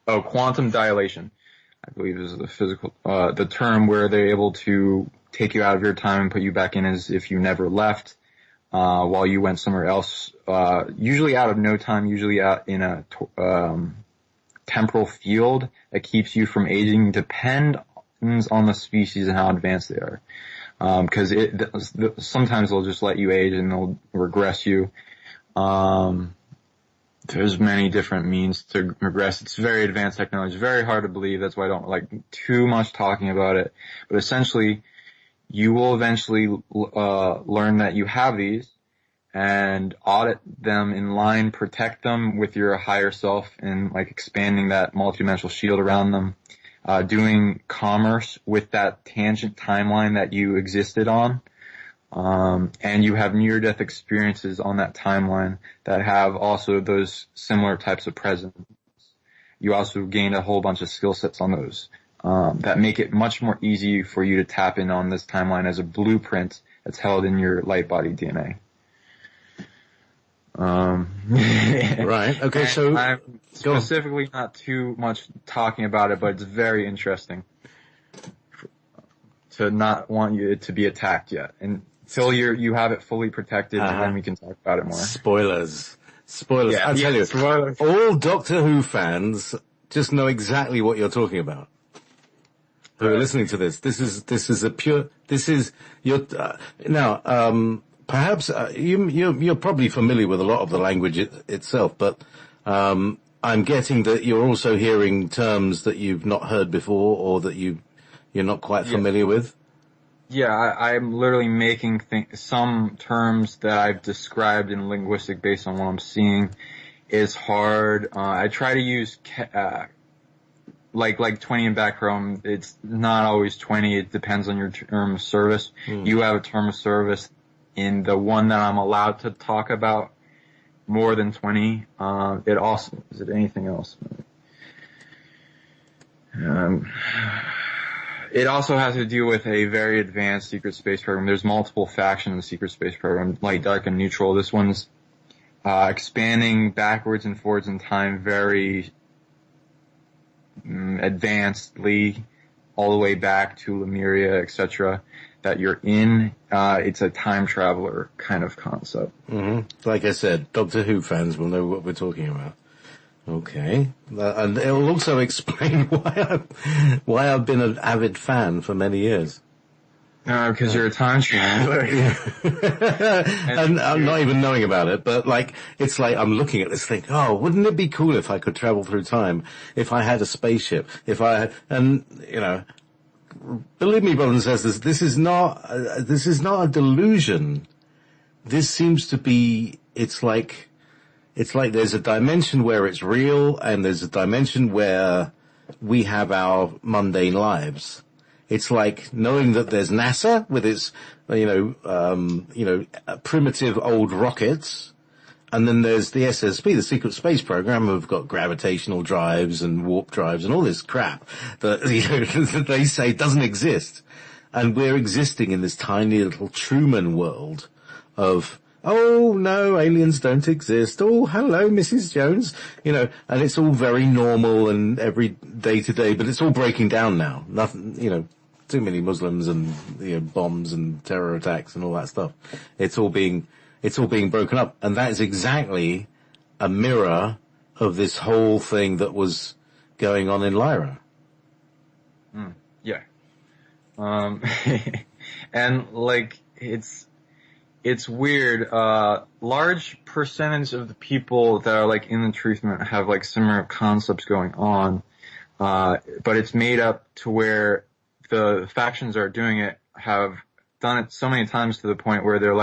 Oh, quantum dilation, I believe is the the term where they're able to take you out of your time and put you back in as if you never left, while you went somewhere else, usually out of no time, usually out in a, temporal field that keeps you from aging. Depends on the species and how advanced they are. Cause sometimes they'll just let you age and they'll regress you. There's many different means to regress. It's very advanced technology. It's very hard to believe. That's why I don't like too much talking about it. But essentially, you will eventually, learn that you have these and audit them in line, protect them with your higher self and like expanding that multidimensional shield around them. Doing commerce with that tangent timeline that you existed on. And you have near-death experiences on that timeline that have also those similar types of presence. You also gain a whole bunch of skill sets on those, that make it much more easy for you to tap in on this timeline as a blueprint that's held in your light body DNA. Right. Okay. So I'm specifically not too much talking about it, but it's very interesting to not want you to be attacked yet. Until you have it fully protected, and then we can talk about it more. Spoilers. Yeah, I'll tell you, spoilers. all Doctor Who fans just know exactly what you're talking about. Who are listening to this? This is your now. Perhaps you're probably familiar with a lot of the language itself, but I'm getting that you're also hearing terms that you've not heard before or that you're not quite familiar with. Yeah, I'm literally making some terms that I've described in linguistic based on what I'm seeing is hard. I try to use like 20 in back row. It's not always 20. It depends on your term of service. You have a term of service in the one that I'm allowed to talk about more than 20. It also, is it anything else? It also has to do with a very advanced secret space program. There's multiple factions in the secret space program, light, dark, and neutral. This one's, expanding backwards and forwards in time very, advancedly, all the way back to Lemuria, etc. that you're in. It's a time traveler kind of concept. Mm-hmm. Like I said, Doctor Who fans will know what we're talking about. Okay. And it'll also explain why I've been an avid fan for many years. Because you're a time traveler. And I'm not even knowing about it, but it's like I'm looking at this thing, wouldn't it be cool if I could travel through time, if I had a spaceship, believe me, brothers and sisters, this is not a delusion. This seems to be, it's like there's a dimension where it's real and there's a dimension where we have our mundane lives. It's like knowing that there's NASA with its, primitive old rockets. And then there's the SSP, the Secret Space Program, who've got gravitational drives and warp drives and all this crap that, that they say doesn't exist. And we're existing in this tiny little Truman world of, oh no, aliens don't exist. Oh, hello, Mrs. Jones. And it's all very normal and every day to day, but it's all breaking down now. Nothing, too many Muslims and, bombs and terror attacks and all that stuff. It's all being broken up. And that is exactly a mirror of this whole thing that was going on in Lyra. Yeah. And it's weird. Large percentage of the people that are in the truth movement have similar concepts going on. But it's made up to where the factions that are doing it have done it so many times to the point where they're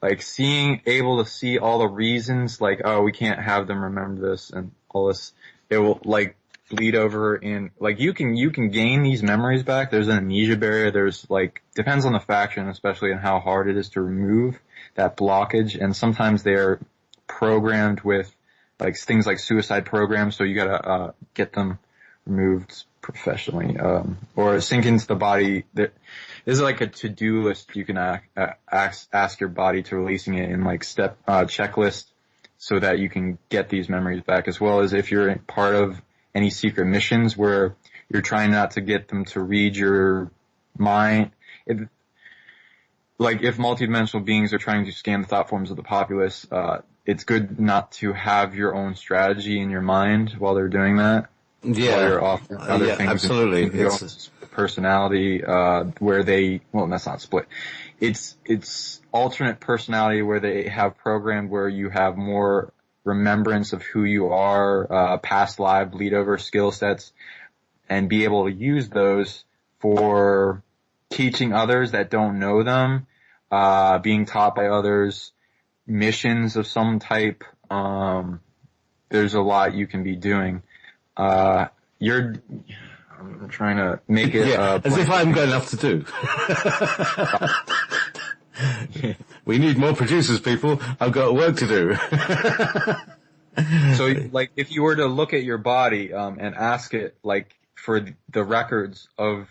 able to see all the reasons, we can't have them remember this and all this. It will bleed over in, you can gain these memories back. There's an amnesia barrier. There's depends on the faction, especially on how hard it is to remove that blockage. And sometimes they're programmed with things like suicide programs. So you gotta, get them removed professionally, or sink into the body. This is a to-do list. You can ask your body to releasing it in checklist. so that you can get these memories back, as well as if you're part of any secret missions where you're trying not to get them to read your mind. Like if multidimensional beings are trying to scan the thought forms of the populace, it's good not to have your own strategy in your mind while they're doing that. Yeah. While you're off other yeah, things. absolutely. It's personality, where that's not split. It's alternate personality where they have programmed where you have more remembrance of who you are, past life, bleed over skill sets, and be able to use those for teaching others that don't know them, being taught by others, missions of some type. There's a lot you can be doing. I'm trying to make it, as if I haven't got enough to do. We need more producers, people. I've got work to do. So, like, if you were to look at your body, and ask it, like, for the records of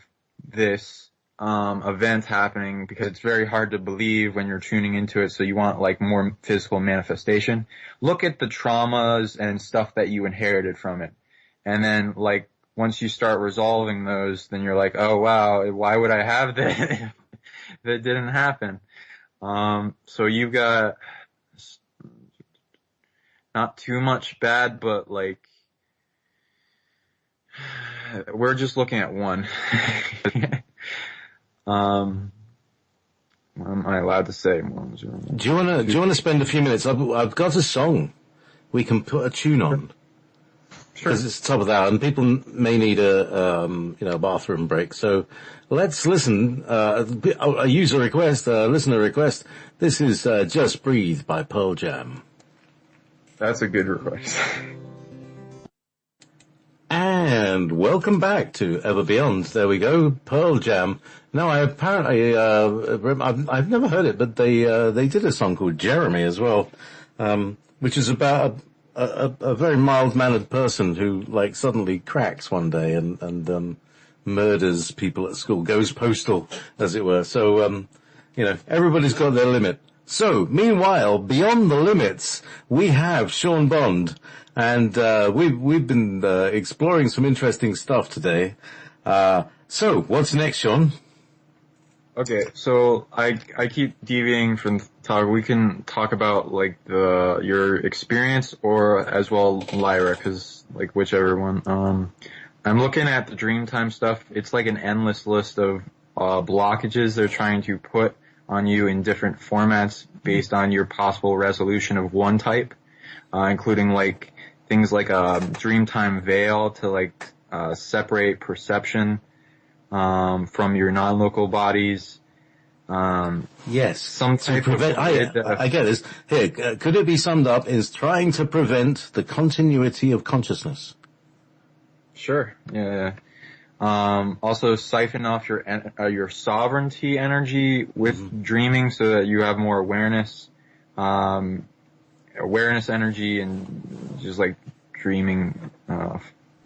this, event happening, because it's very hard to believe when you're tuning into it, so you want, like, more physical manifestation. Look at the traumas and stuff that you inherited from it. And then, like, once you start resolving those, then you're like, oh wow, why would I have that if it didn't happen? So you've got not too much bad, but like, we're just looking at one. What am I allowed to say? Do you want to spend a few minutes? I've got a song we can put a tune on. Sure. Because it's top of the hour, and people may need a bathroom break. So let's listen. A user request, a listener request. This is "Just Breathe" by Pearl Jam. That's a good request. And welcome back to Ever Beyond. There we go, Pearl Jam. Now, I've never heard it, but they did a song called Jeremy as well, which is about a very mild-mannered person who, like, suddenly cracks one day and murders people at school, goes postal, as it were. So, everybody's got their limit. So, meanwhile, beyond the limits, we have Sean Bond, and we've been exploring some interesting stuff today. So, what's next, Sean? Okay, so I keep deviating from the talk. We can talk about like your experience, or as well Lyra, because like whichever one. I'm looking at the Dreamtime stuff. It's like an endless list of blockages they're trying to put on you in different formats based on your possible resolution of one type, including like things like a Dreamtime veil to like separate perception from your non-local bodies. Yes. Some type to prevent, I get this. Here, could it be summed up as trying to prevent the continuity of consciousness? Sure. Yeah. Also siphon off your sovereignty energy with dreaming so that you have more awareness, energy, and just like dreaming,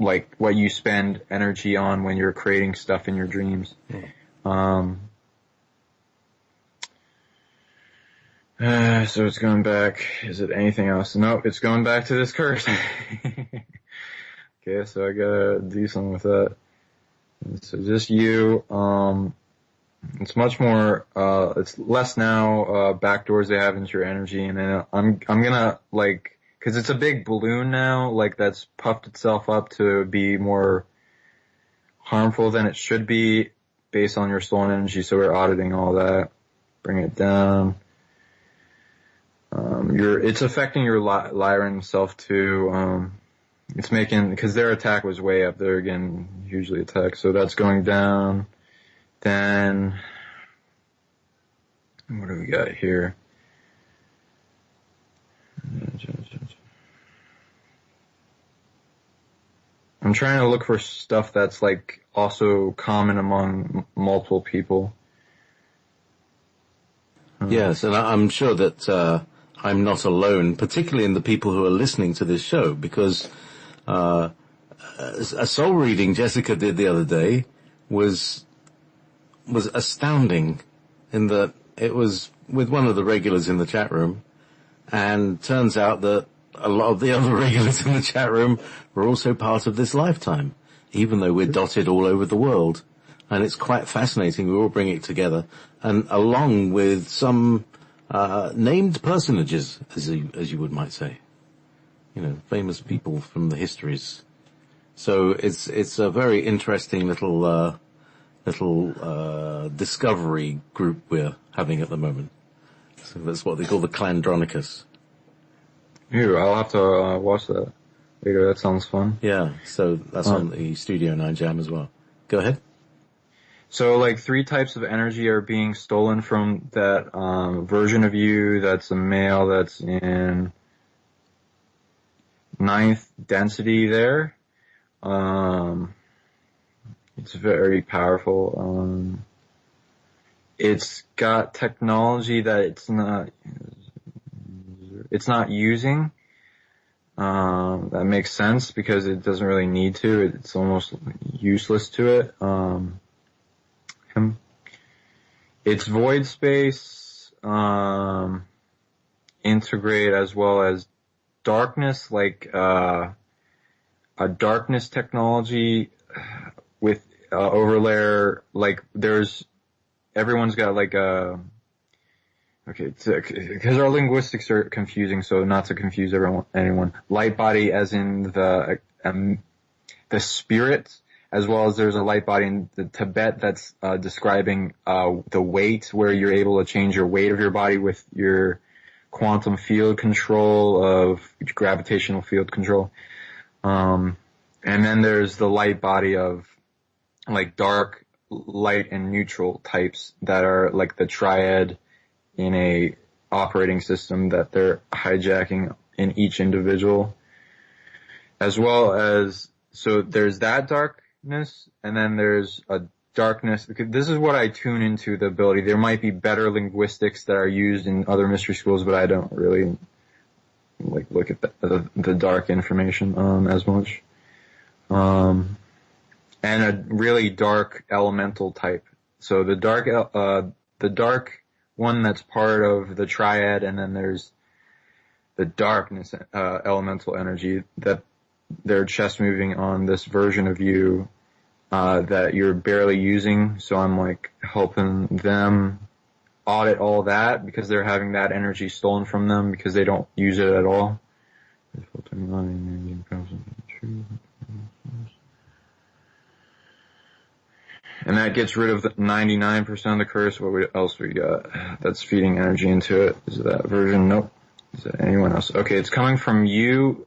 like what you spend energy on when you're creating stuff in your dreams. So it's going back. Is it anything else? No, it's going back to this curse. Okay, so I gotta do something with that. So just you, it's much more, it's less now, backdoors they have into your energy, and then I'm gonna, like, cause it's a big balloon now, like, that's puffed itself up to be more harmful than it should be based on your stolen energy, so we're auditing all that. Bring it down. It's affecting your Lyran self too, it's making, cause their attack was way up there again, hugely attack, so that's going down. Then, what do we got here? I'm trying to look for stuff that's like also common among multiple people. Yes, and I'm sure that, I'm not alone, particularly in the people who are listening to this show, because a soul reading Jessica did the other day was astounding, in that it was with one of the regulars in the chat room, and turns out that a lot of the other regulars in the chat room are also part of this lifetime, even though we're dotted all over the world. And it's quite fascinating. We all bring it together, and along with some named personages, as you might say, famous people from the histories. So it's a very interesting little discovery group we're having at the moment. So that's what they call the Clandronicus. Ew, I'll have to watch that later. That sounds fun. Yeah, so that's on the Studio 9 Jam as well. Go ahead. So, like, 3 types of energy are being stolen from that version of you that's a male that's in 9th density there. It's very powerful. It's got technology that it's not using. That makes sense because it doesn't really need to. It's almost useless to it. It's void space, integrate as well as darkness, like a darkness technology with overlayer. Like everyone's got like a. Okay, because our linguistics are confusing, so not to confuse anyone. Light body, as in the spirit, as well as there's a light body in the Tibet that's describing the weight, where you're able to change your weight of your body with your quantum field control of gravitational field control. And then there's the light body of like dark, light, and neutral types that are like the triad in a operating system that they're hijacking in each individual, as well as, so there's that darkness, and then there's a darkness, because this is what I tune into, the ability. There might be better linguistics that are used in other mystery schools, but I don't really like look at the dark information as much. And a really dark elemental type. So the dark one that's part of the triad, and then there's the darkness elemental energy that they're chest moving on this version of you that you're barely using. So I'm like helping them audit all that because they're having that energy stolen from them because they don't use it at all. And that gets rid of the 99% of the curse. What else we got that's feeding energy into it? Is it that version? Nope. Is it anyone else? Okay, it's coming from you,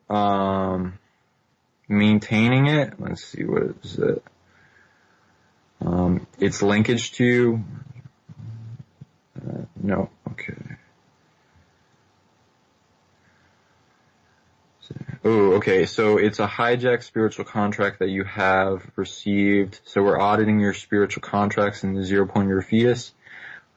maintaining it. Let's see, what is it? It's linkage to, no, okay. Oh, okay, so it's a hijacked spiritual contract that you have received. So we're auditing your spiritual contracts in the 0 point of your fetus.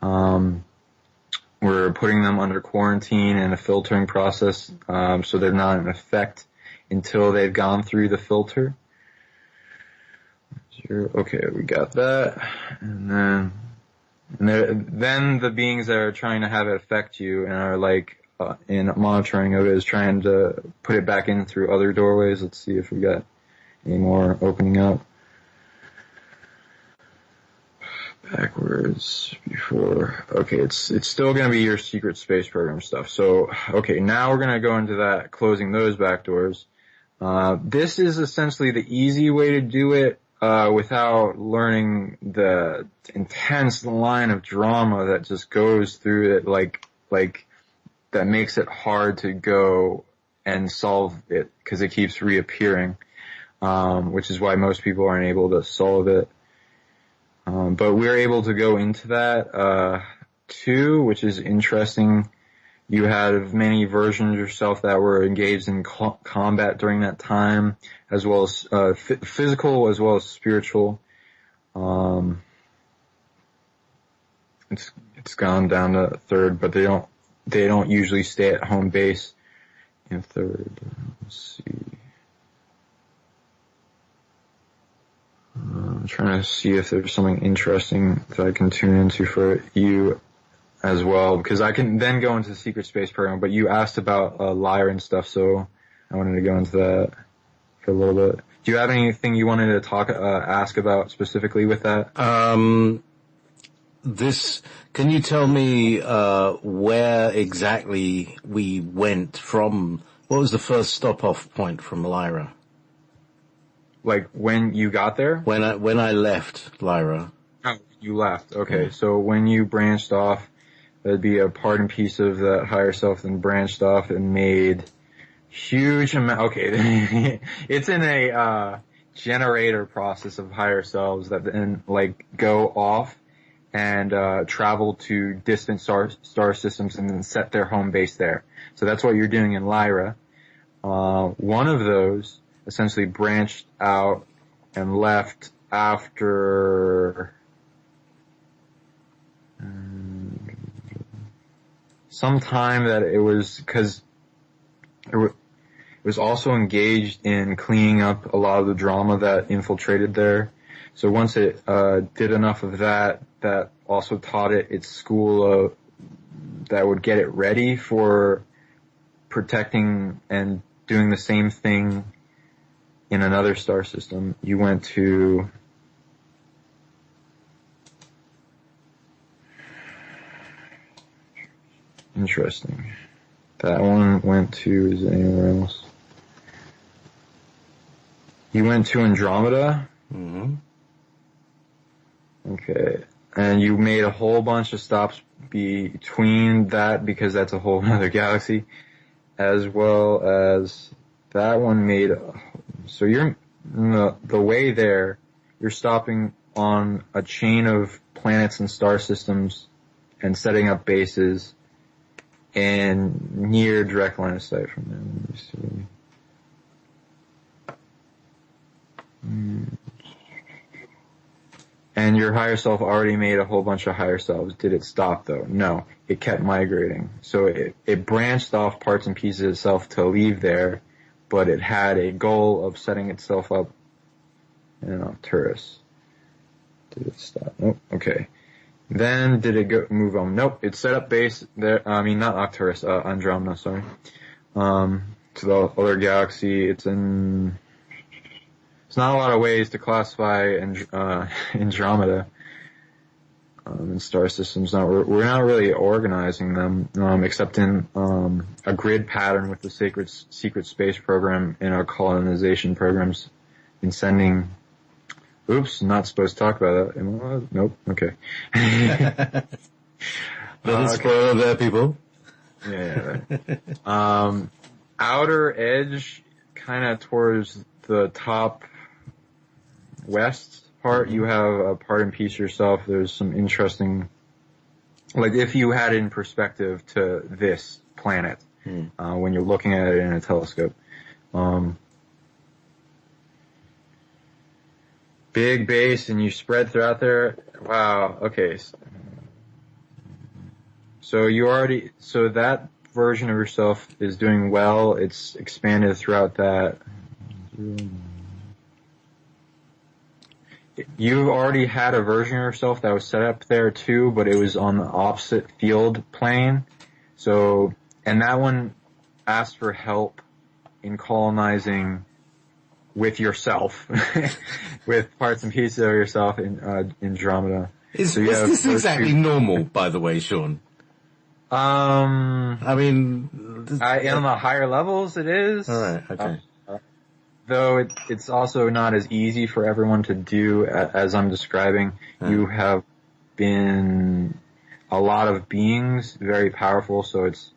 We're putting them under quarantine and a filtering process, so they're not in effect until they've gone through the filter. Okay, we got that. And then the beings that are trying to have it affect you and are like, in monitoring of it is trying to put it back in through other doorways. Let's see if we got any more opening up. Backwards before. Okay, it's still going to be your secret space program stuff. So, okay, now we're going to go into that, closing those back doors. This is essentially the easy way to do it without learning the intense line of drama that just goes through it, like that makes it hard to go and solve it because it keeps reappearing, which is why most people aren't able to solve it. But we're able to go into that too, which is interesting. You have many versions of yourself that were engaged in combat during that time, as well as physical as well as spiritual. It's gone down to third, but they don't usually stay at home base in third. Let's see. I'm trying to see if there's something interesting that I can tune into for you as well, because I can then go into the secret space program, but you asked about Lyra and stuff, so I wanted to go into that for a little bit. Do you have anything you wanted to ask about specifically with that? Can you tell me where exactly we went from? What was the first stop-off point from Lyra? Like when you got there? When I left Lyra. Oh, you left. Okay, so when you branched off, there'd be a part and piece of that higher self, then branched off and made huge amount. Okay, it's in a generator process of higher selves that then like go off and travel to distant star systems and then set their home base there. So that's what you're doing in Lyra. One of those essentially branched out and left after some time that it was, because it was also engaged in cleaning up a lot of the drama that infiltrated there. So once it did enough of that, that also taught it its school that would get it ready for protecting and doing the same thing in another star system. You went to interesting. That one went to, is it anywhere else? You went to Andromeda? Mm-hmm. Okay. And you made a whole bunch of stops between that, because that's a whole other galaxy, as well as that one made, so you're, the way there, you're stopping on a chain of planets and star systems and setting up bases and near direct line of sight from them. Let me see. And your higher self already made a whole bunch of higher selves. Did it stop though? No. It kept migrating. So it branched off parts and pieces of itself to leave there, but it had a goal of setting itself up in Arcturus. Did it stop? Nope. Okay. Then did it move on? Nope. It set up base there. I mean, not Arcturus, Andromeda, sorry. To the other galaxy. It's not a lot of ways to classify Andromeda in star systems. We're not really organizing them, except in a grid pattern with the secret space program in our colonization programs, in sending. Oops, not supposed to talk about that. Nope. Okay. Little spoiler there, people. Yeah. Right. Outer edge, kind of towards the top west part, you have a part and piece yourself. There's some interesting, like if you had in perspective to this planet, when you're looking at it in a telescope. Big base and you spread throughout there. Wow. Okay. So that version of yourself is doing well. It's expanded throughout that. You already had a version of yourself that was set up there too, but it was on the opposite field plane. So, and that one asked for help in colonizing with yourself, with parts and pieces of yourself in Andromeda. Is this exactly normal, by the way, Sean? I mean, on the higher levels it is. All right, okay. Though it's also not as easy for everyone to do as I'm describing. You have been a lot of beings, very powerful, so it's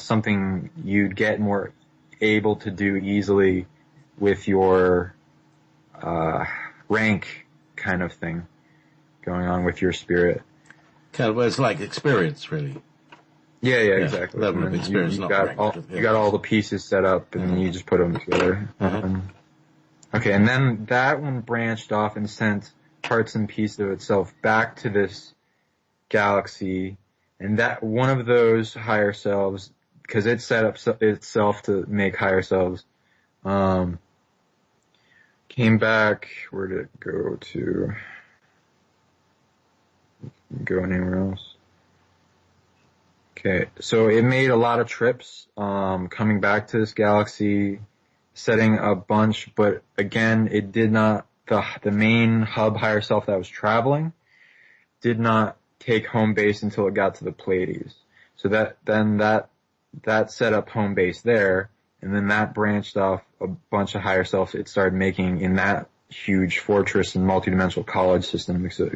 something you'd get more able to do easily with your rank kind of thing going on with your spirit. Kind of, well, it's like experience, really. Yeah, exactly. Level of experience, you got all the pieces set up, and then you just put them together. Okay, and then that one branched off and sent parts and pieces of itself back to this galaxy, and that one of those higher selves, because it set up itself to make higher selves, came back. Where did it go to? Go anywhere else? Okay, so it made a lot of trips, coming back to this galaxy, setting a bunch, but again, it did not, the main hub higher self that was traveling did not take home base until it got to the Pleiades. So that set up home base there, and then that branched off a bunch of higher selves it started making in that huge fortress and multidimensional college system. So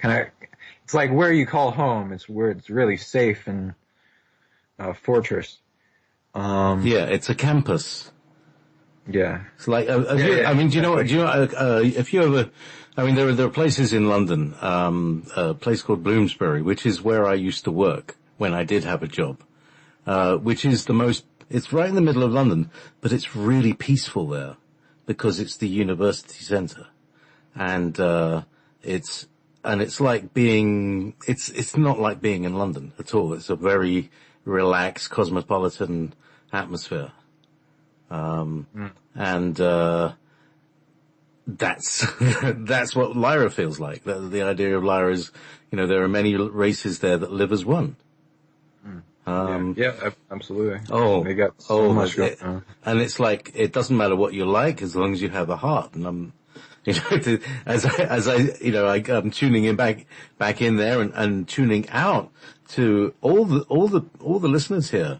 it's like where you call home. It's where it's really safe and fortress. Yeah, it's a campus. Yeah. It's like, I mean, if you ever, I mean, there are places in London, a place called Bloomsbury, which is where I used to work when I did have a job, which is it's right in the middle of London, but it's really peaceful there because it's the university centre. And, it's like it's not like being in London at all. It's a very relaxed, cosmopolitan atmosphere. And that's that's what Lyra feels like. The idea of Lyra is, there are many races there that live as one. Absolutely. They got so much going on. And it's like, it doesn't matter what you like as long as you have a heart. And I'm tuning in back in there and tuning out to all the listeners here.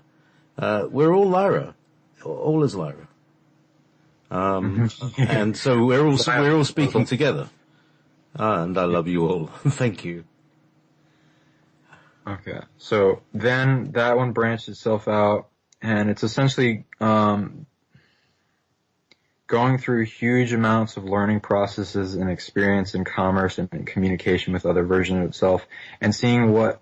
We're all Lyra. All is Lyra. And so we're all speaking together. And I love you all. Thank you. Okay. So then that one branched itself out, and it's essentially, going through huge amounts of learning processes and experience in commerce and communication with other versions of itself, and seeing what,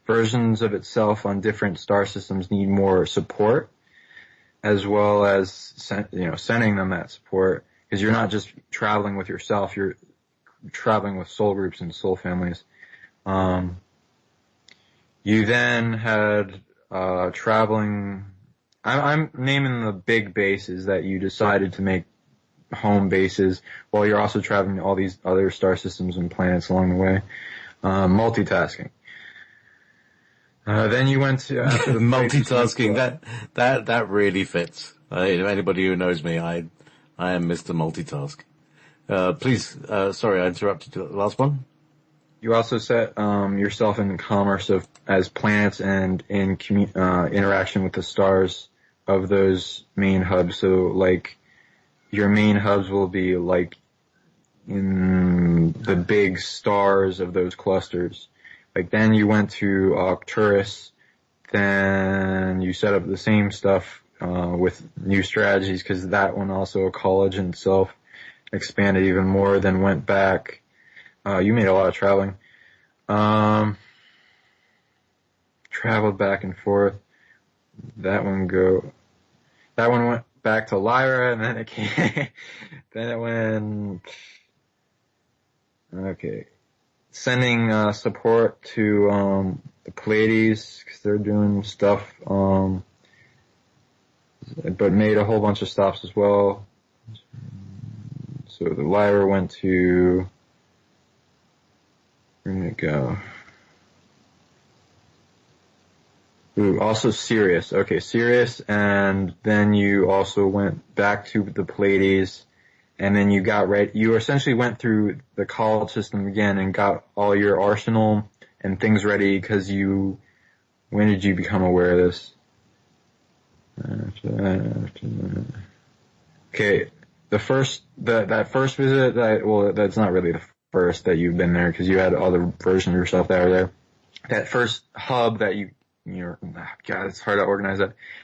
versions of itself on different star systems need more support, as well as, sending them that support, because you're not just traveling with yourself, you're traveling with soul groups and soul families. You then had, traveling, I'm naming the big bases that you decided to make home bases while you're also traveling to all these other star systems and planets along the way. Multitasking. Then you went to multitasking. That really fits. Anybody who knows me, I am Mr. Multitask. Please, sorry, I interrupted you. Last one. You also set yourself in commerce as planets and in interaction with the stars of those main hubs. So, like, your main hubs will be like in the big stars of those clusters. Like, then you went to Arcturus, then you set up the same stuff with new strategies, because that one also a college in itself, expanded even more, then went back. You made a lot of traveling. Traveled back and forth. That one went back to Lyra, and then it came, then it went, okay. Sending, support to, the Pleiades, because they're doing stuff, but made a whole bunch of stops as well. So the Lyra went to, where did it go? Ooh, also Sirius. Okay, Sirius, and then you also went back to the Pleiades, and then you got ready. You essentially went through the college system again and got all your arsenal and things ready, because when did you become aware of this? Okay, that first visit, that's not really the first that you've been there, because you had other versions of yourself that were there. That first hub that God, it's hard to organize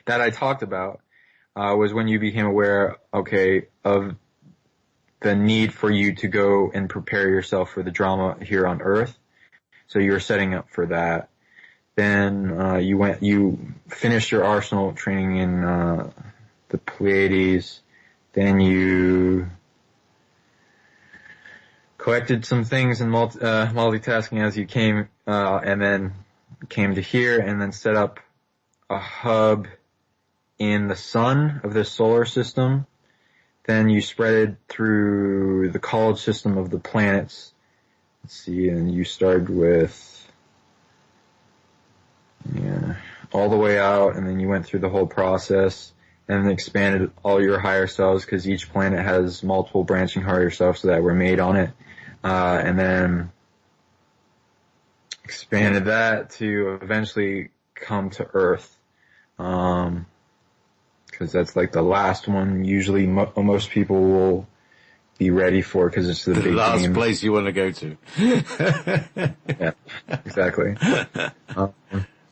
that I talked about, was when you became aware, of the need for you to go and prepare yourself for the drama here on Earth. So you were setting up for that. Then, you finished your arsenal training in, the Pleiades. Then you collected some things in multitasking as you came, and then came to here, and then set up a hub in the sun of this solar system. Then you spread it through the college system of the planets. Let's see, and you started with, all the way out, and then you went through the whole process and then expanded all your higher selves, because each planet has multiple branching higher selves that were made on it, and then expanded that to eventually come to Earth, because that's like the last one usually most people will be ready for, because it's the big last game. place you want to go to. Yeah, exactly.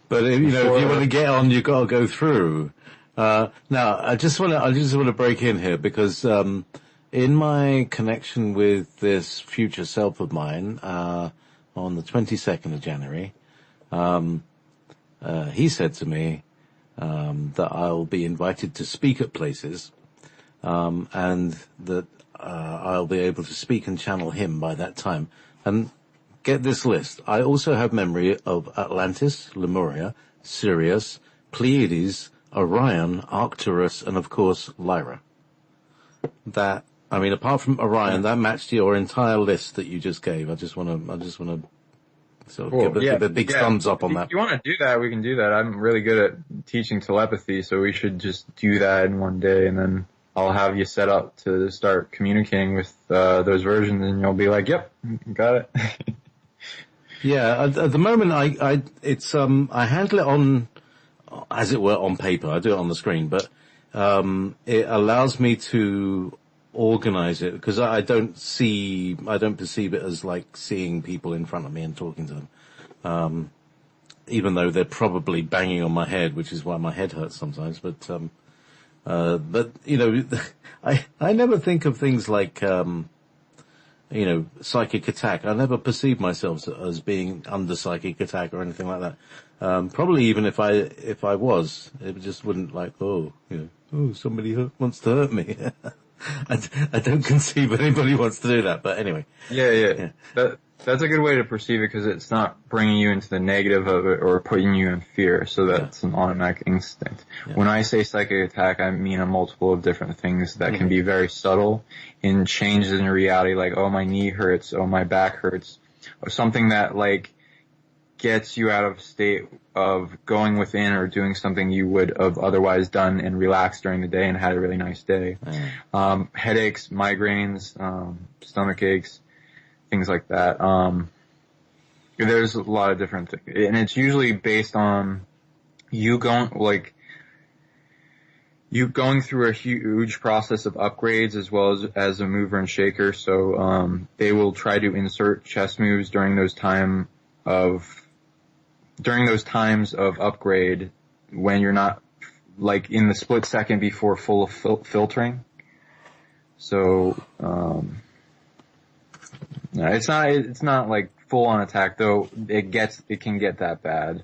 But if you want to get on, you've got to go through. Now, I just want to break in here, because in my connection with this future self of mine, on the 22nd of January, he said to me that I'll be invited to speak at places, and that I'll be able to speak and channel him by that time. And get this list. I also have memory of Atlantis, Lemuria, Sirius, Pleiades, Orion, Arcturus, and of course Lyra. That, I mean, apart from Orion, that matched your entire list that you just gave. I just want to sort of give a big thumbs up on that. If you want to do that, we can do that. I'm really good at teaching telepathy, so we should just do that in one day, and then I'll have you set up to start communicating with those versions, and you'll be like, "Yep, got it." Yeah, at the moment, I handle it on, as it were, on paper. I do it on the screen, but it allows me to organize it, because I don't perceive it as like seeing people in front of me and talking to them. Even though they're probably banging on my head, which is why my head hurts sometimes. But you know, I never think of things like, psychic attack. I never perceive myself as being under psychic attack or anything like that. Probably even if I was, it just wouldn't like, somebody wants to hurt me. I don't conceive anybody wants to do that, but anyway. Yeah. That's a good way to perceive it, because it's not bringing you into the negative of it or putting you in fear, so that's an automatic instinct. Yeah. When I say psychic attack, I mean a multiple of different things that can be very subtle in changes in reality, like, oh, my knee hurts, oh, my back hurts, or something that, like, gets you out of state of going within or doing something you would have otherwise done and relaxed during the day and had a really nice day. Headaches, migraines, stomach aches, things like that. There's a lot of different things, and it's usually based on you going through a huge process of upgrades, as well as a mover and shaker. So they will try to insert chess moves during those times of upgrade, when you're not, like, in the split second before full of filtering. So it's not like full on attack, though. It can get that bad,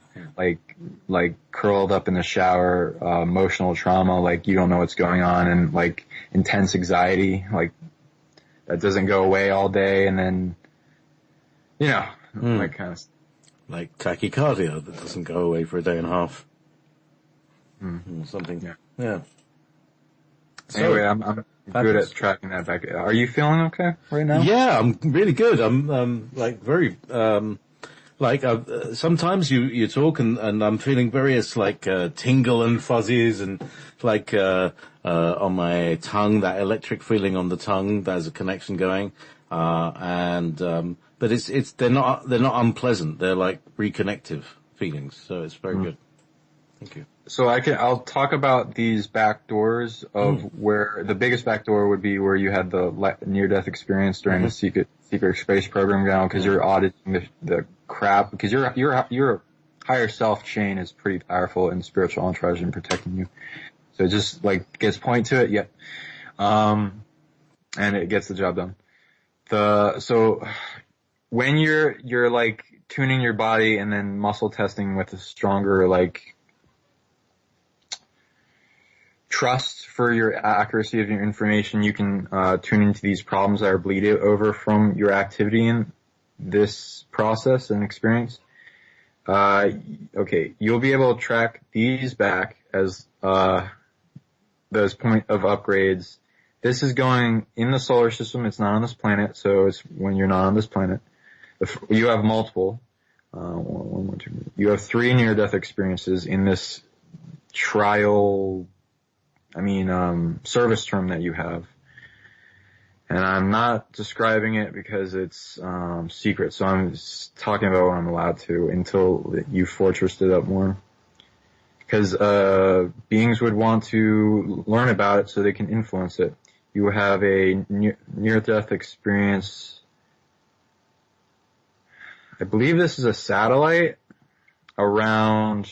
like curled up in the shower, emotional trauma, like you don't know what's going on, and like intense anxiety, like that doesn't go away all day, and then like kind of stuff. Like tachycardia that doesn't go away for a day and a half. Something. Yeah. So, anyway, I'm good at tracking that back. Are you feeling okay right now? Yeah, I'm really good. I'm like very sometimes you talk and I'm feeling various like tingle and fuzzies, and like on my tongue, that electric feeling on the tongue. There's a connection going, but they're not unpleasant. They're like reconnective feelings. So it's very good. Thank you. So I'll talk about these back doors of where the biggest back door would be where you had the near-death experience during the secret space program now, because you're auditing the crap, because your higher self chain is pretty powerful and spiritual entourage and protecting you. So it just like gets point to it, and it gets the job done. So when you're like tuning your body and then muscle testing with a stronger like trust for your accuracy of your information, you can tune into these problems that are bleeding over from your activity in this process and experience. Okay, you'll be able to track these back as those point of upgrades. This is going in the solar system. It's not on this planet, so it's when you're not on this planet. You have multiple. one more, two. You have 3 near-death experiences in this service term that you have. And I'm not describing it because it's secret, so I'm just talking about what I'm allowed to until you fortressed it up more. Because beings would want to learn about it so they can influence it. You have a near-death experience. I believe this is a satellite around.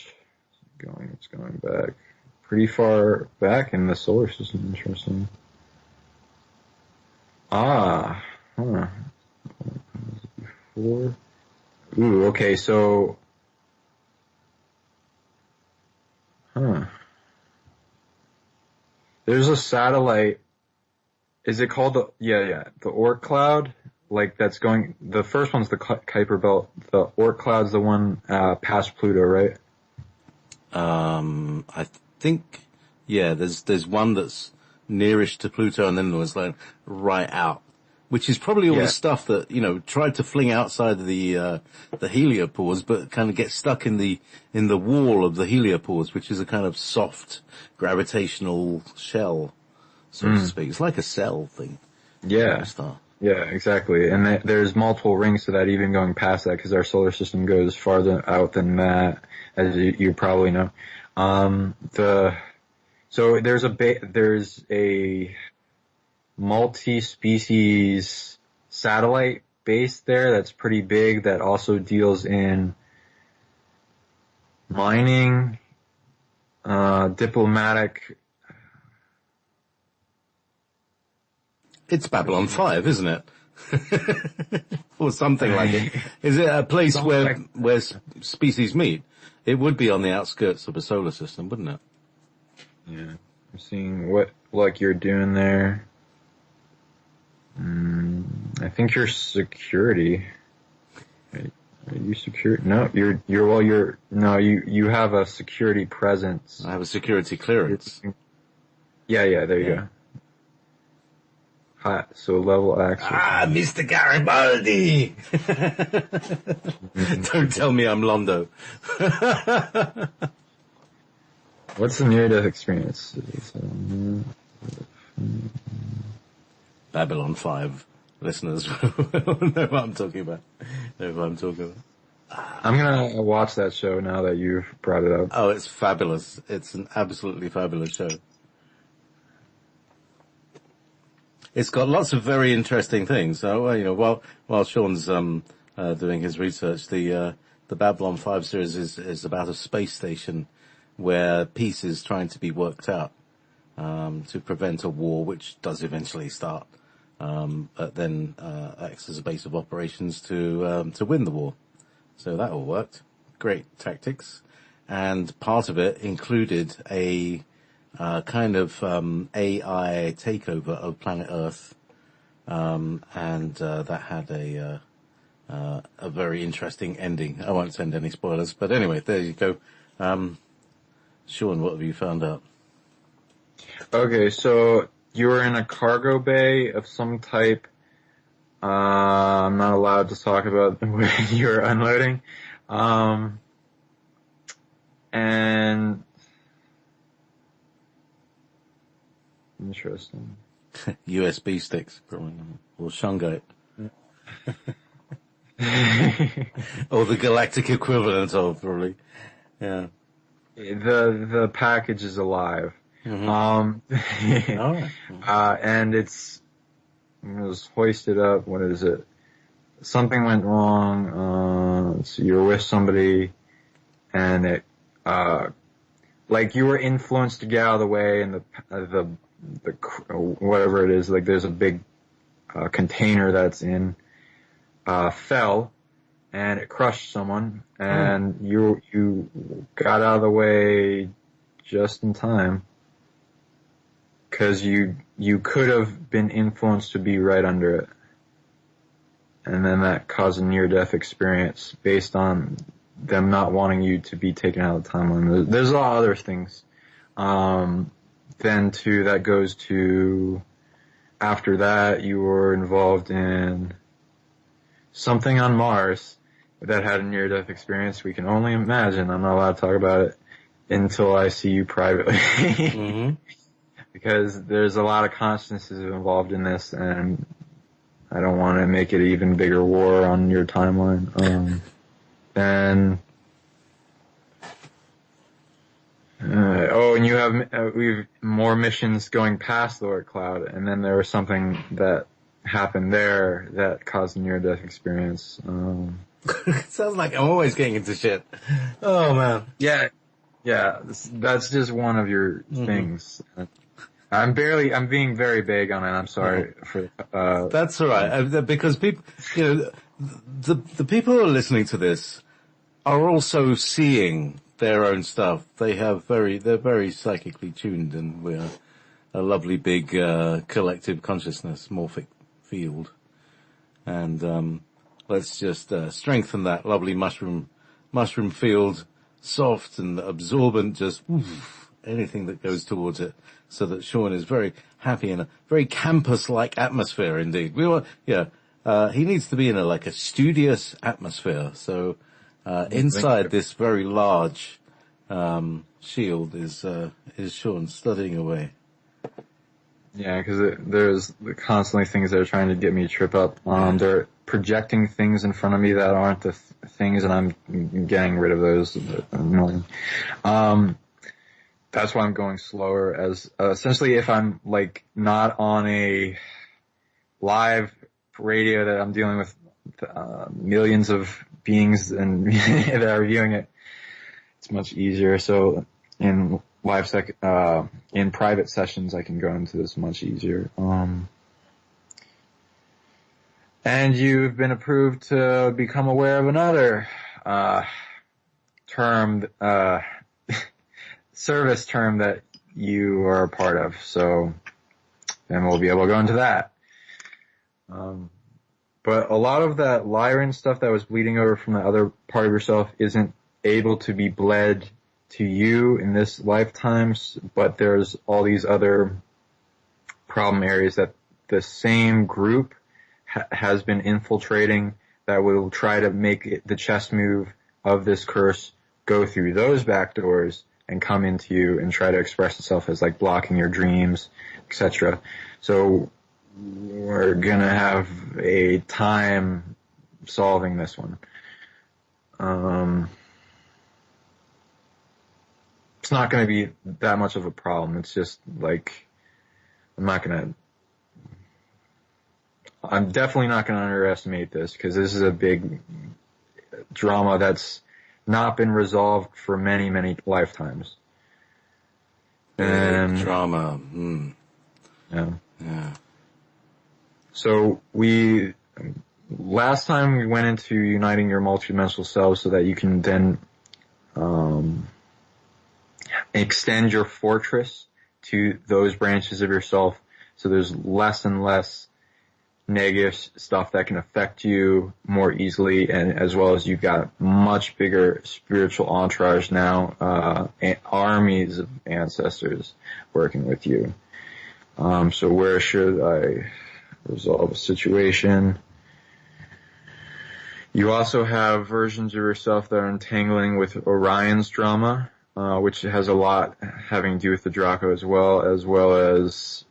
It's going back pretty far back in the solar system. Interesting. Before. Ooh, okay, so. There's a satellite. Is it called the Oort cloud? Like that's going, the first one's the Kuiper belt. The Oort cloud's the one, past Pluto, right? I think, there's one that's nearest to Pluto and then there's like right out, which is probably all the stuff that, tried to fling outside the heliopause, but kind of gets stuck in the wall of the heliopause, which is a kind of soft gravitational shell, so to speak. It's like a cell thing. Yeah. Yeah, exactly. And there's multiple rings to that, even going past that, because our solar system goes farther out than that, as you probably know. So there's a multi-species satellite base there that's pretty big that also deals in mining, diplomatic. It's Babylon 5, isn't it? Or something like it. Is it a place where species meet? It would be on the outskirts of a solar system, wouldn't it? Yeah. I'm seeing what, you're doing there. I think you're security. Are you secure? No, you have a security presence. I have a security clearance. Yeah, there you go. Hot, so level access. Mr. Garibaldi! Don't tell me I'm Londo. What's the near-death experience? Babylon 5 listeners know what I'm talking about. I'm gonna watch that show now that you've brought it up. Oh, it's fabulous. It's an absolutely fabulous show. It's got lots of very interesting things. So, while Sean's doing his research, the Babylon 5 series is about a space station where peace is trying to be worked out to prevent a war, which does eventually start, but then acts as a base of operations to win the war. So that all worked. Great tactics, and part of it included a kind of AI takeover of planet Earth, and that had a very interesting ending. I won't send any spoilers, but anyway, there you go. Sean, what have you found out? Okay, so you were in a cargo bay of some type. I'm not allowed to talk about where you're unloading. And interesting. USB sticks, probably, or shungite. Or the galactic equivalent of, probably. Yeah. The package is alive. Mm-hmm. And it was hoisted up. What is it? Something went wrong. So you're with somebody and it, you were influenced to get out of the way, and the whatever it is, there's a big, container that's in, fell, and it crushed someone, and you got out of the way just in time, cause you could have been influenced to be right under it. And then that caused a near-death experience based on them not wanting you to be taken out of the timeline. There's a lot of other things. Then that goes to, after that, you were involved in something on Mars, that had a near-death experience, we can only imagine. I'm not allowed to talk about it until I see you privately. Mm-hmm. Because there's a lot of consciousnesses involved in this, and I don't want to make it an even bigger war on your timeline. And you have we've more missions going past the Oort Cloud, and then there was something that happened there that caused a near-death experience. It sounds like I'm always getting into shit. Oh man. Yeah, that's just one of your things. I'm being very vague on it. I'm sorry for. That's all right, because people, the people who are listening to this are also seeing their own stuff. They're very psychically tuned, and we're a lovely big collective consciousness morphic field. And let's just strengthen that lovely mushroom field, soft and absorbent, just anything that goes towards it, so that Sean is very happy in a very campus-like atmosphere indeed. He needs to be in a studious atmosphere. So inside this very large shield is Sean studying away. Yeah, because there's constantly things that are trying to get me to trip up. They're projecting things in front of me that aren't the things, and I'm getting rid of those. Annoying. That's why I'm going slower. As essentially, if I'm not on a live radio that I'm dealing with millions of beings and that are viewing it, it's much easier. So in in private sessions, I can go into this much easier. And you've been approved to become aware of another service term that you are a part of. So then we'll be able to go into that. But a lot of that Lyran stuff that was bleeding over from the other part of yourself isn't able to be bled to you in this lifetime, but there's all these other problem areas that the same group has been infiltrating that will try to make the chess move of this curse go through those back doors and come into you and try to express itself as blocking your dreams, etc. So we're gonna have a time solving this one. It's not gonna be that much of a problem. It's just I'm definitely not gonna underestimate this, because this is a big drama that's not been resolved for many, many lifetimes. And drama. Yeah. So last time we went into uniting your multidimensional selves so that you can then extend your fortress to those branches of yourself. So there's less and less negative stuff that can affect you more easily, and as well as you've got much bigger spiritual entourage now, armies of ancestors working with you. So where should I resolve a situation? You also have versions of yourself that are entangling with Orion's drama, which has a lot having to do with the Draco as well as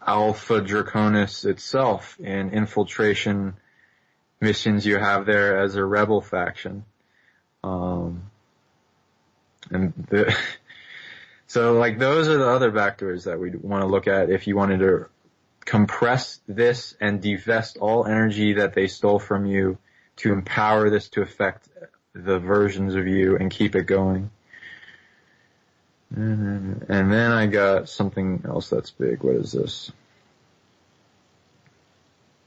Alpha Draconis itself and infiltration missions you have there as a rebel faction. So those are the other vectors that we want to look at if you wanted to compress this and divest all energy that they stole from you to empower this to affect the versions of you and keep it going. And then I got something else that's big. What is this?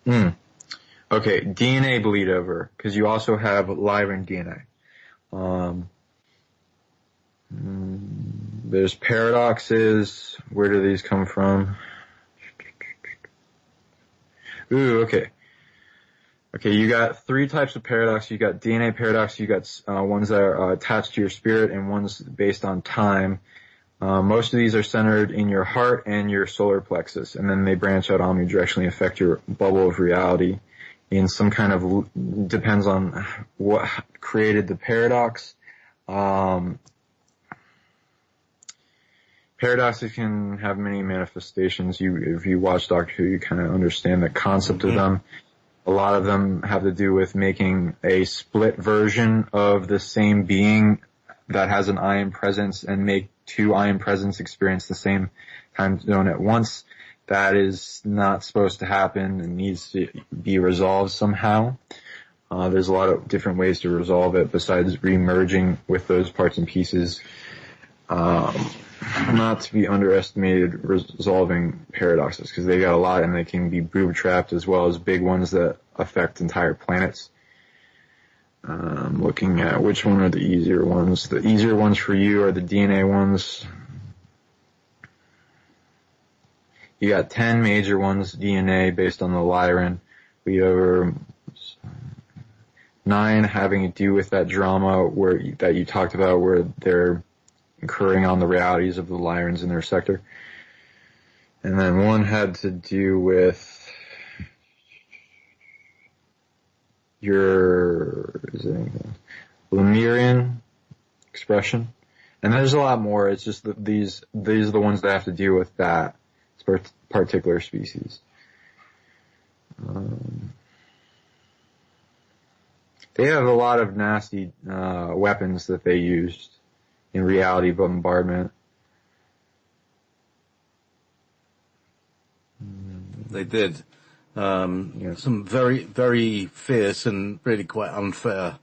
Okay, DNA bleed over, because you also have Lyran DNA. There's paradoxes. Where do these come from? Okay, you got three types of paradox. You got DNA paradox. You got ones that are attached to your spirit, and ones based on time. Most of these are centered in your heart and your solar plexus, and then they branch out omnidirectionally, affect your bubble of reality. in some kind of, depends on what created the paradox. Paradoxes can have many manifestations. If you watch Doctor Who, you kind of understand the concept of them. A lot of them have to do with making a split version of the same being that has an I am presence and make two I am presence experience the same time zone at once. That is not supposed to happen and needs to be resolved somehow. There's a lot of different ways to resolve it besides re-merging with those parts and pieces. Not to be underestimated resolving paradoxes, because they got a lot and they can be boob trapped as well as big ones that affect entire planets. Looking at which one are the easier ones. The easier ones for you are the DNA ones. You got 10 major ones, DNA, based on the Lyran. We have 9 having to do with that drama that you talked about, where they're incurring on the realities of the Lyrans in their sector. And then 1 had to do with your Lemurian expression. And there's a lot more. It's just that these are the ones that have to do with that particular species. They have a lot of nasty weapons that they used in reality bombardment. They did. Some very, very fierce and really quite unfair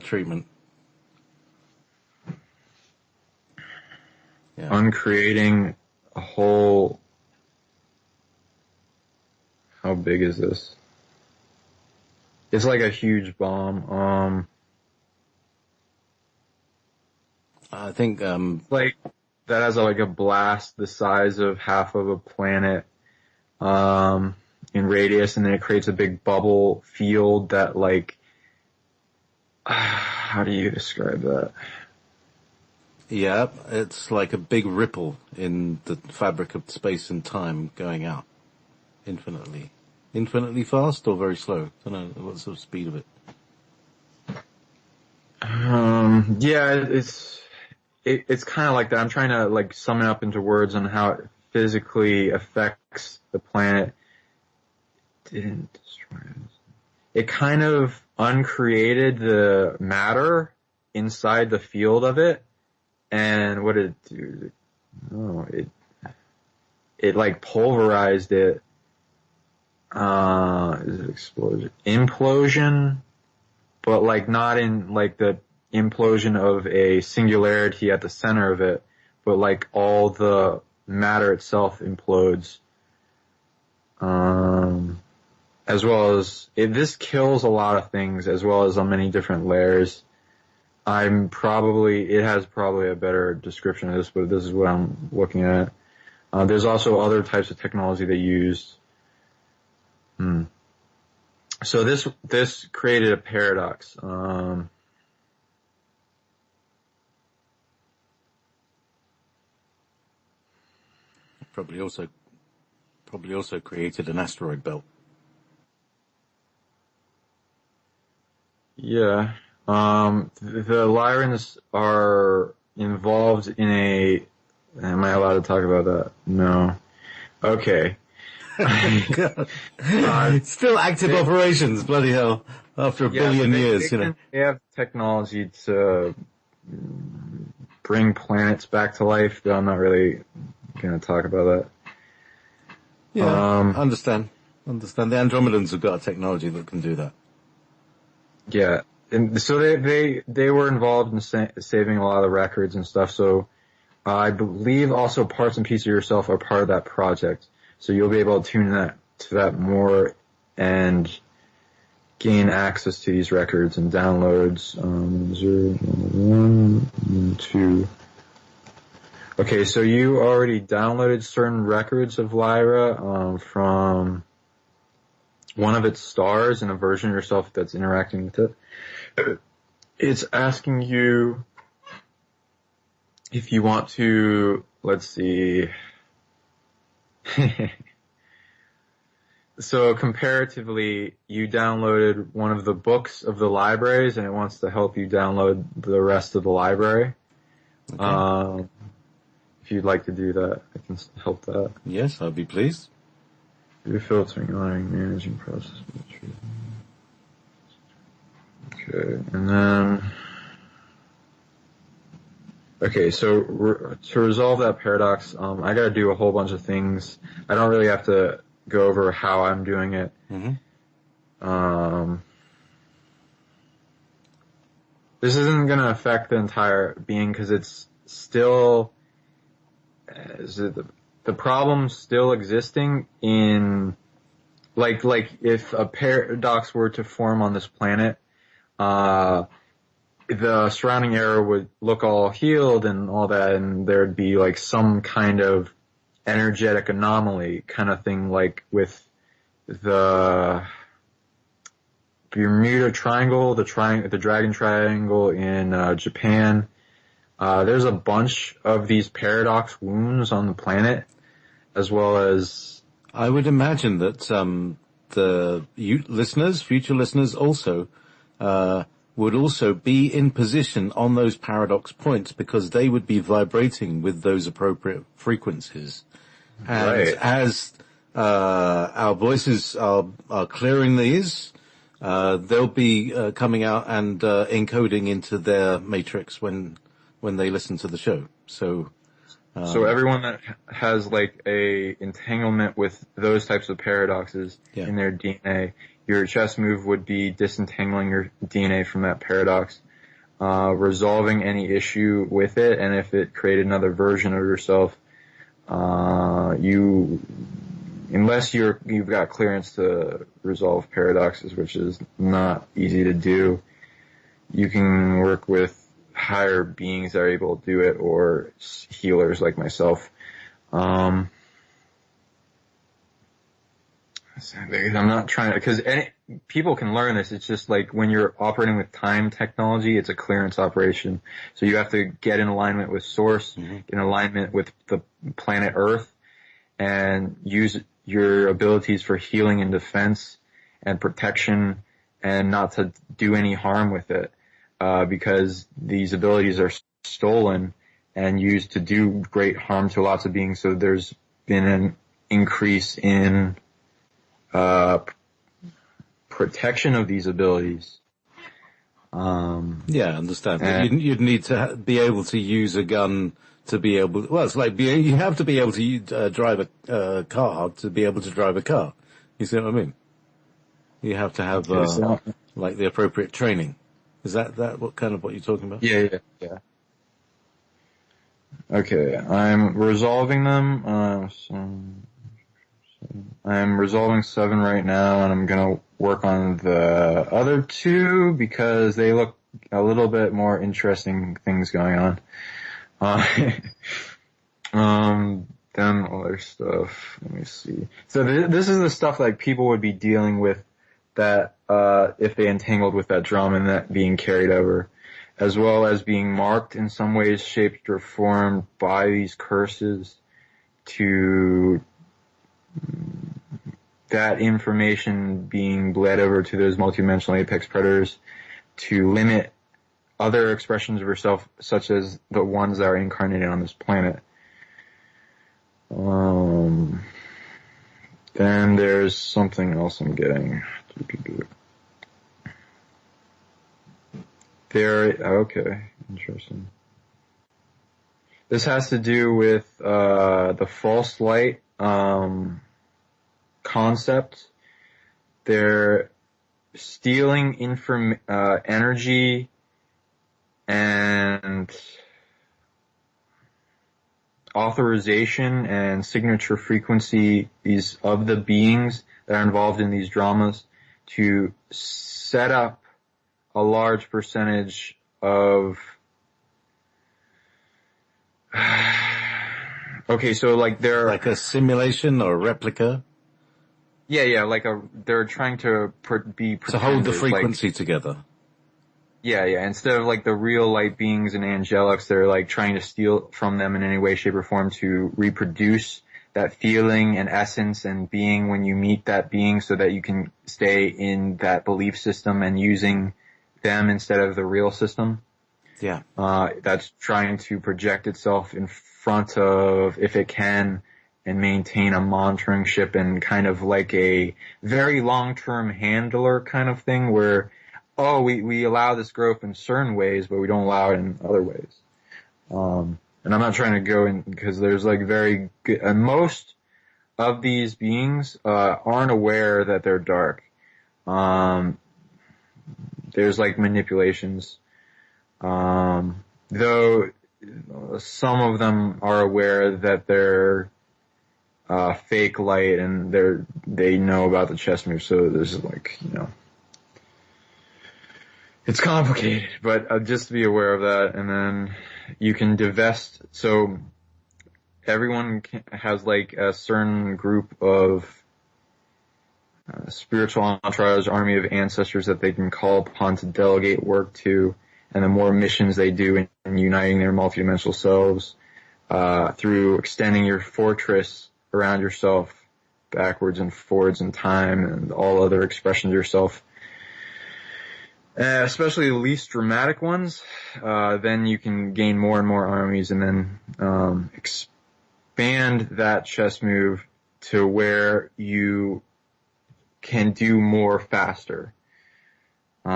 treatment. Yeah. Uncreating a whole... How big is this? It's like a huge bomb. I think like that has like a blast the size of half of a planet in radius, and then it creates a big bubble field that, like, how do you describe that? Yeah, it's like a big ripple in the fabric of space and time going out infinitely. Infinitely fast or very slow? I don't know, what's the speed of it? Yeah, it's kind of like that. I'm trying to, like, sum it up into words on how it physically affects the planet. Didn't destroy it. It kind of uncreated the matter inside the field of it. And what did it do? Oh, it like pulverized it. Is it explosion? Implosion, but like not in like the implosion of a singularity at the center of it, but like all the matter itself implodes. As well as this kills a lot of things, as well as on many different layers. It has probably a better description of this, but this is what I'm looking at. There's also other types of technology they used. So this created a paradox. Probably also created an asteroid belt. Yeah. The Lyrans are involved in a... Am I allowed to talk about that? No. Okay. Still active operations, bloody hell. After a billion years, they have technology to bring planets back to life, though I'm not really going to talk about that. Yeah, understand. The Andromedans have got a technology that can do that. Yeah, and so they were involved in saving a lot of records and stuff. So I believe also parts and pieces of yourself are part of that project. So you'll be able to tune to that more and gain access to these records and downloads. 0, 1, 2. Okay, so you already downloaded certain records of Lyra from one of its stars and a version of yourself that's interacting with it. It's asking you if you want to, let's see. So comparatively, you downloaded one of the books of the libraries, and it wants to help you download the rest of the library. Okay. If you'd like to do that, I can help that. Yes, I'd be pleased. You're filtering, honoring, managing process. Okay, and then... Okay, so to resolve that paradox, I gotta do a whole bunch of things. I don't really have to go over how I'm doing it. Mm-hmm. This isn't gonna affect the entire being because it's still, the problem's still existing in, like if a paradox were to form on this planet, the surrounding area would look all healed and all that, and there'd be like some kind of energetic anomaly kind of thing, like with the Bermuda Triangle, the Dragon Triangle in Japan. There's a bunch of these paradox wounds on the planet, as well as... I would imagine that future listeners also would also be in position on those paradox points because they would be vibrating with those appropriate frequencies. And Right. as our voices are clearing these, they'll be coming out and encoding into their matrix when they listen to the show. So everyone that has like a entanglement with those types of paradoxes in their DNA, your chess move would be disentangling your DNA from that paradox, resolving any issue with it, and if it created another version of yourself, unless you've got clearance to resolve paradoxes, which is not easy to do, you can work with higher beings that are able to do it, or healers like myself. I'm not trying to, because people can learn this. It's just like when you're operating with time technology, it's a clearance operation. So you have to get in alignment with source, in alignment with the planet Earth, and use your abilities for healing and defense and protection, and not to do any harm with it, because these abilities are stolen and used to do great harm to lots of beings. So there's been an increase in protection of these abilities. yeah, I understand. You'd need to be able to use a gun to be able. Well, it's like you have to be able to drive a car to be able to drive a car. You see what I mean? You have to have like the appropriate training. Is that what you're talking about? Yeah. Okay, I'm resolving them. I'm resolving 7 right now, and I'm gonna work on the other 2 because they look a little bit more interesting things going on. Then other stuff. Let me see. So this is the stuff like people would be dealing with that if they entangled with that drama and that being carried over, as well as being marked in some ways, shaped, or formed by these curses, to that information being bled over to those multidimensional apex predators to limit other expressions of yourself, such as the ones that are incarnated on this planet. Then there's something else I'm getting. Okay, interesting. This has to do with the false light concept. They're stealing energy and authorization and signature frequencies of the beings that are involved in these dramas to set up a large percentage of okay, so like they're like a simulation or a replica. Yeah, they're trying to be to hold the pretenders, frequency together. Yeah. Instead of like the real light beings and angelics, they're like trying to steal from them in any way, shape, or form to reproduce that feeling and essence and being when you meet that being, so that you can stay in that belief system and using them instead of the real system. Yeah. That's trying to project itself in front of, if it can, and maintain a monitoring ship and kind of like a very long-term handler kind of thing where, we allow this growth in certain ways, but we don't allow it in other ways. And I'm not trying to go in because there's like very good, and most of these beings, aren't aware that they're dark. There's like manipulations. Though some of them are aware that they're fake light and they know about the chess move, so there's like, it's complicated, but just to be aware of that. And then you can divest, so everyone has like a certain group of spiritual entourage, army of ancestors that they can call upon to delegate work to, and the more missions they do in uniting their multidimensional selves, through extending your fortress around yourself backwards and forwards in time and all other expressions of yourself, especially the least dramatic ones, then you can gain more and more armies and then expand that chess move to where you can do more faster. They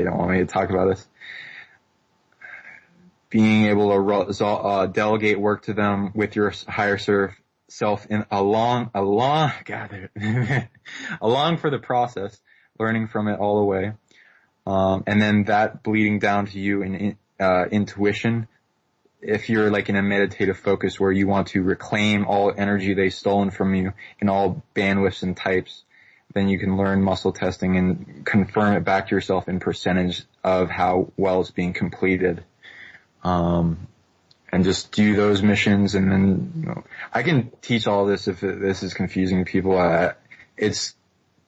don't want me to talk about this. Being able to delegate work to them with your higher self in along for the process, learning from it all the way, and then that bleeding down to you in intuition. If you're like in a meditative focus where you want to reclaim all energy they've stolen from you in all bandwidths and types, then you can learn muscle testing and confirm it back to yourself in percentage of how well it's being completed. And just do those missions, and then I can teach all this if this is confusing to people. It's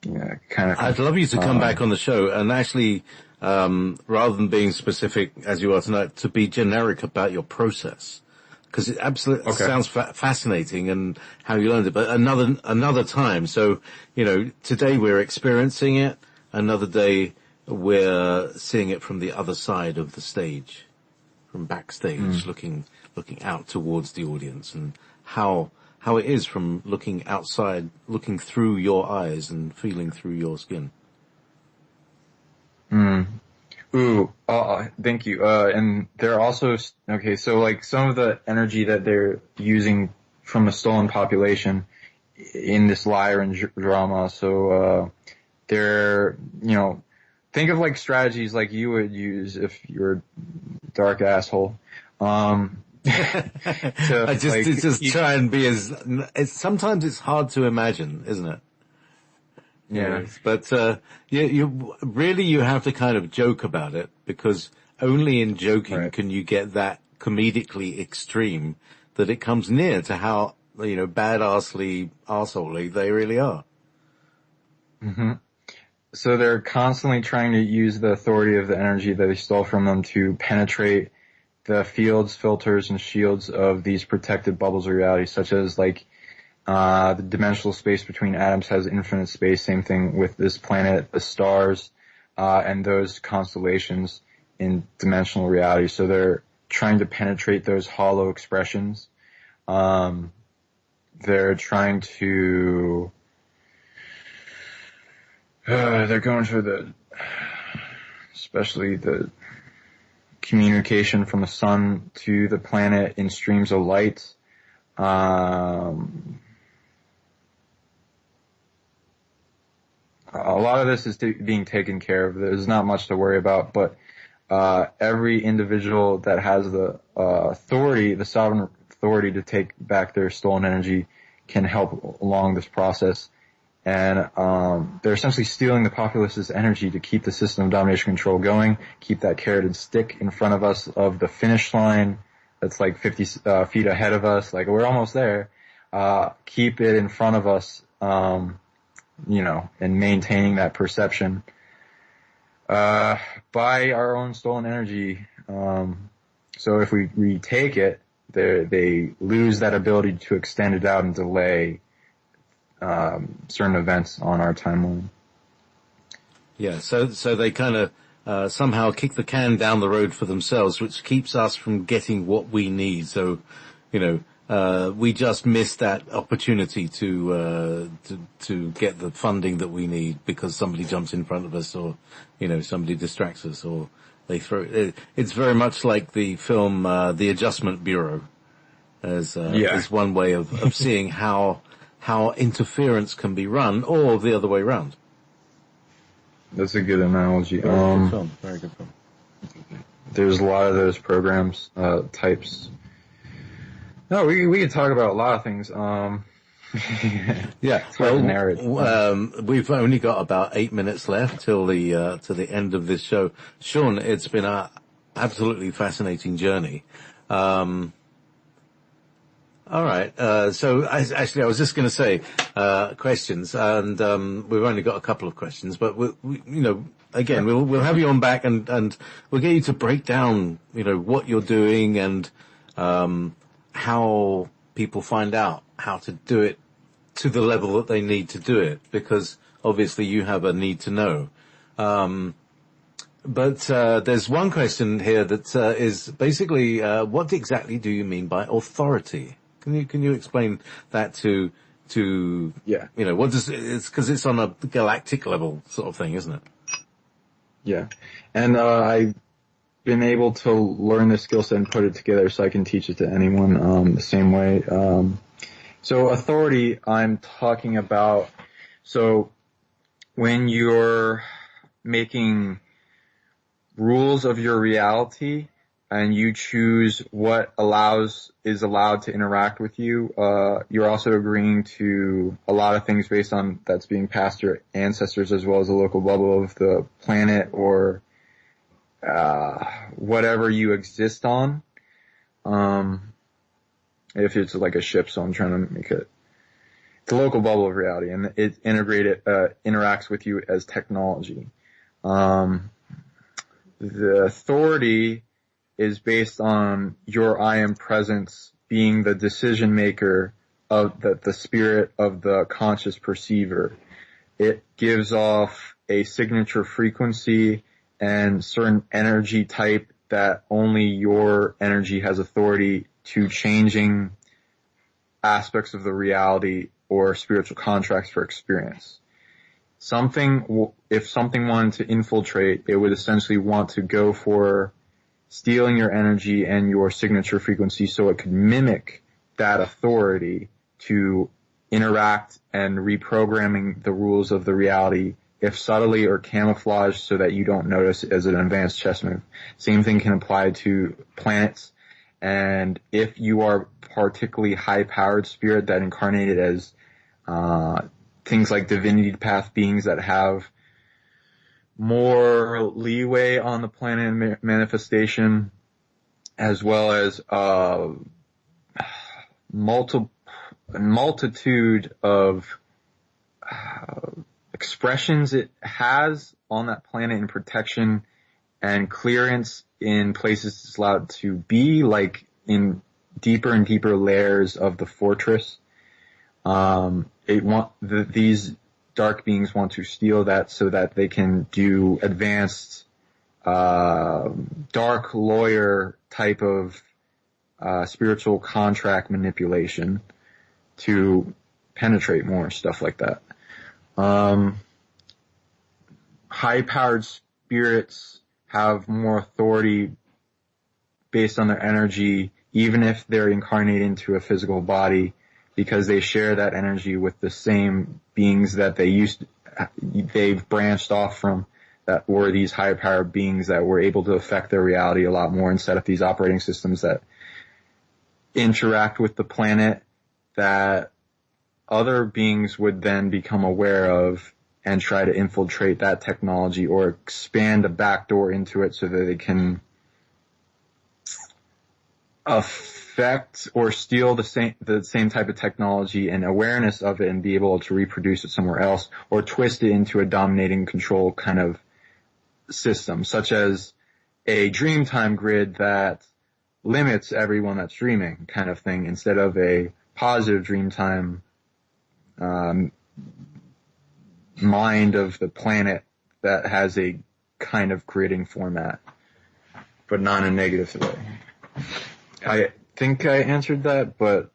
kind of. I'd love you to come back on the show and actually, rather than being specific as you are tonight, to be generic about your process, because it absolutely sounds fascinating and how you learned it. But another time. So today we're experiencing it. Another day we're seeing it from the other side of the stage. From backstage, looking out towards the audience, and how it is from looking outside, looking through your eyes and feeling through your skin. Thank you. And they're also, so like some of the energy that they're using from the stolen population in this Lyran drama, so they're, think of like strategies like you would use if you're a dark asshole. I just try and be sometimes it's hard to imagine, isn't it? Yeah. But, you have to kind of joke about it, because only in joking can you get that comedically extreme that it comes near to how, badassly arseholey they really are. Mm-hmm. So they're constantly trying to use the authority of the energy that they stole from them to penetrate the fields, filters, and shields of these protected bubbles of reality, such as like the dimensional space between atoms has infinite space. Same thing with this planet, the stars, and those constellations in dimensional reality. So they're trying to penetrate those hollow expressions. They're trying to... they're going for especially the communication from the sun to the planet in streams of light. A lot of this is being taken care of. There's not much to worry about, but every individual that has the authority, the sovereign authority to take back their stolen energy, can help along this process. And they're essentially stealing the populace's energy to keep the system of domination control going, keep that carroted stick in front of us of the finish line that's like 50 feet ahead of us, like we're almost there. Keep it in front of us, and maintaining that perception by our own stolen energy. So if we retake it, they lose that ability to extend it out and delay certain events on our timeline. Yeah, so they kind of somehow kick the can down the road for themselves, which keeps us from getting what we need. So, we just missed that opportunity to get the funding that we need because somebody jumps in front of us, or somebody distracts us, or they throw. It's very much like the film The Adjustment Bureau, as one way of seeing how interference can be run, or the other way around. That's a good analogy. Very good film. Very good film. There's a lot of those programs, types. No, we could talk about a lot of things. Yeah. We've only got about 8 minutes left till to the end of this show. Sean, it's been a absolutely fascinating journey. All right. So actually, I was just going to say questions, and we've only got a couple of questions, but again, we'll have you on back, and we'll get you to break down, what you're doing and how people find out how to do it to the level that they need to do it, because obviously you have a need to know. But there's one question here that is basically, what exactly do you mean by authority? Can you explain that to what does it's, because it's on a galactic level sort of thing, isn't it? Yeah. And I've been able to learn the skill set and put it together so I can teach it to anyone the same way. So authority, I'm talking about, so when you're making rules of your reality and you choose what is allowed to interact with you, you're also agreeing to a lot of things based on that's being passed to your ancestors, as well as the local bubble of the planet or whatever you exist on. If it's like a ship, so I'm trying to make it the local bubble of reality, and it interacts with you as technology. The authority is based on your I am presence being the decision maker of the spirit of the conscious perceiver. It gives off a signature frequency and certain energy type that only your energy has authority to changing aspects of the reality or spiritual contracts for experience. If something wanted to infiltrate, it would essentially want to go for stealing your energy and your signature frequency so it could mimic that authority to interact and reprogramming the rules of the reality, if subtly or camouflaged so that you don't notice, as an advanced chess move. Same thing can apply to planets. And if you are particularly high-powered spirit that incarnated as things like divinity path beings that have more leeway on the planet manifestation, as well as multitude of expressions it has on that planet in protection and clearance in places it's allowed to be, like in deeper and deeper layers of the fortress. These dark beings want to steal that so that they can do advanced dark lawyer type of spiritual contract manipulation to penetrate more, stuff like that. High-powered spirits have more authority based on their energy, even if they're incarnated into a physical body, because they share that energy with the same beings that they've branched off from, that were these higher powered beings that were able to affect their reality a lot more and set up these operating systems that interact with the planet that other beings would then become aware of and try to infiltrate that technology or expand a backdoor into it so that they can affect or steal the same type of technology and awareness of it and be able to reproduce it somewhere else, or twist it into a dominating control kind of system, such as a Dreamtime grid that limits everyone that's dreaming kind of thing, instead of a positive dream time, mind of the planet that has a kind of creating format, but not in a negative way. I think I answered that, but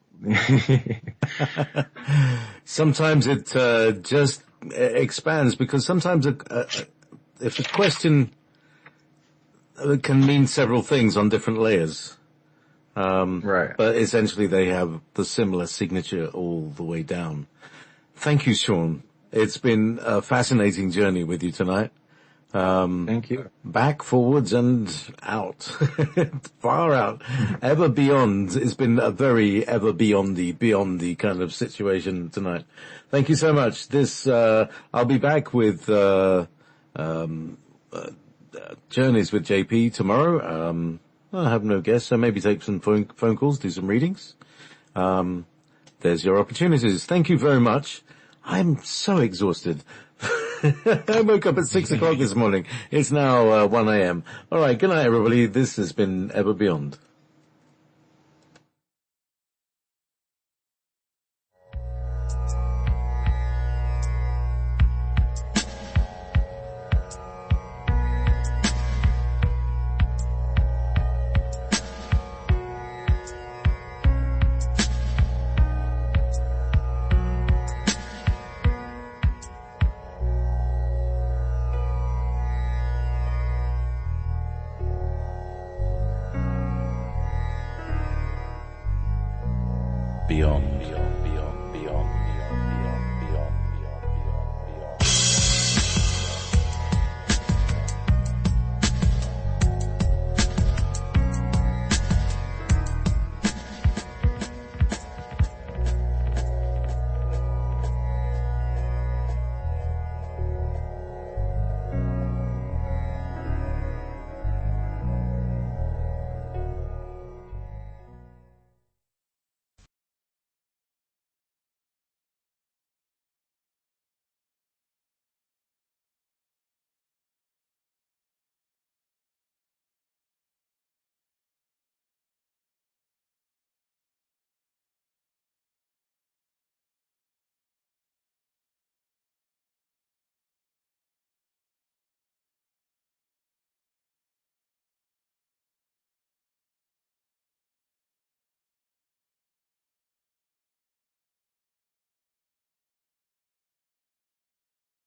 sometimes it just expands, because sometimes if a question can mean several things on different layers. Right. But essentially they have the similar signature all the way down. Thank you, Sean. It's been a fascinating journey with you tonight. Thank you. Back, forwards, and out. Far out. Ever beyond. It's been a very ever beyond the kind of situation tonight. Thank you so much. I'll be back with, Journeys with JP tomorrow. I have no guests, so maybe take some phone calls, do some readings. There's your opportunities. Thank you very much. I'm so exhausted. I woke up at 6 o'clock this morning. It's now 1 a.m. All right, good night, everybody. This has been Ever Beyond. Beyond.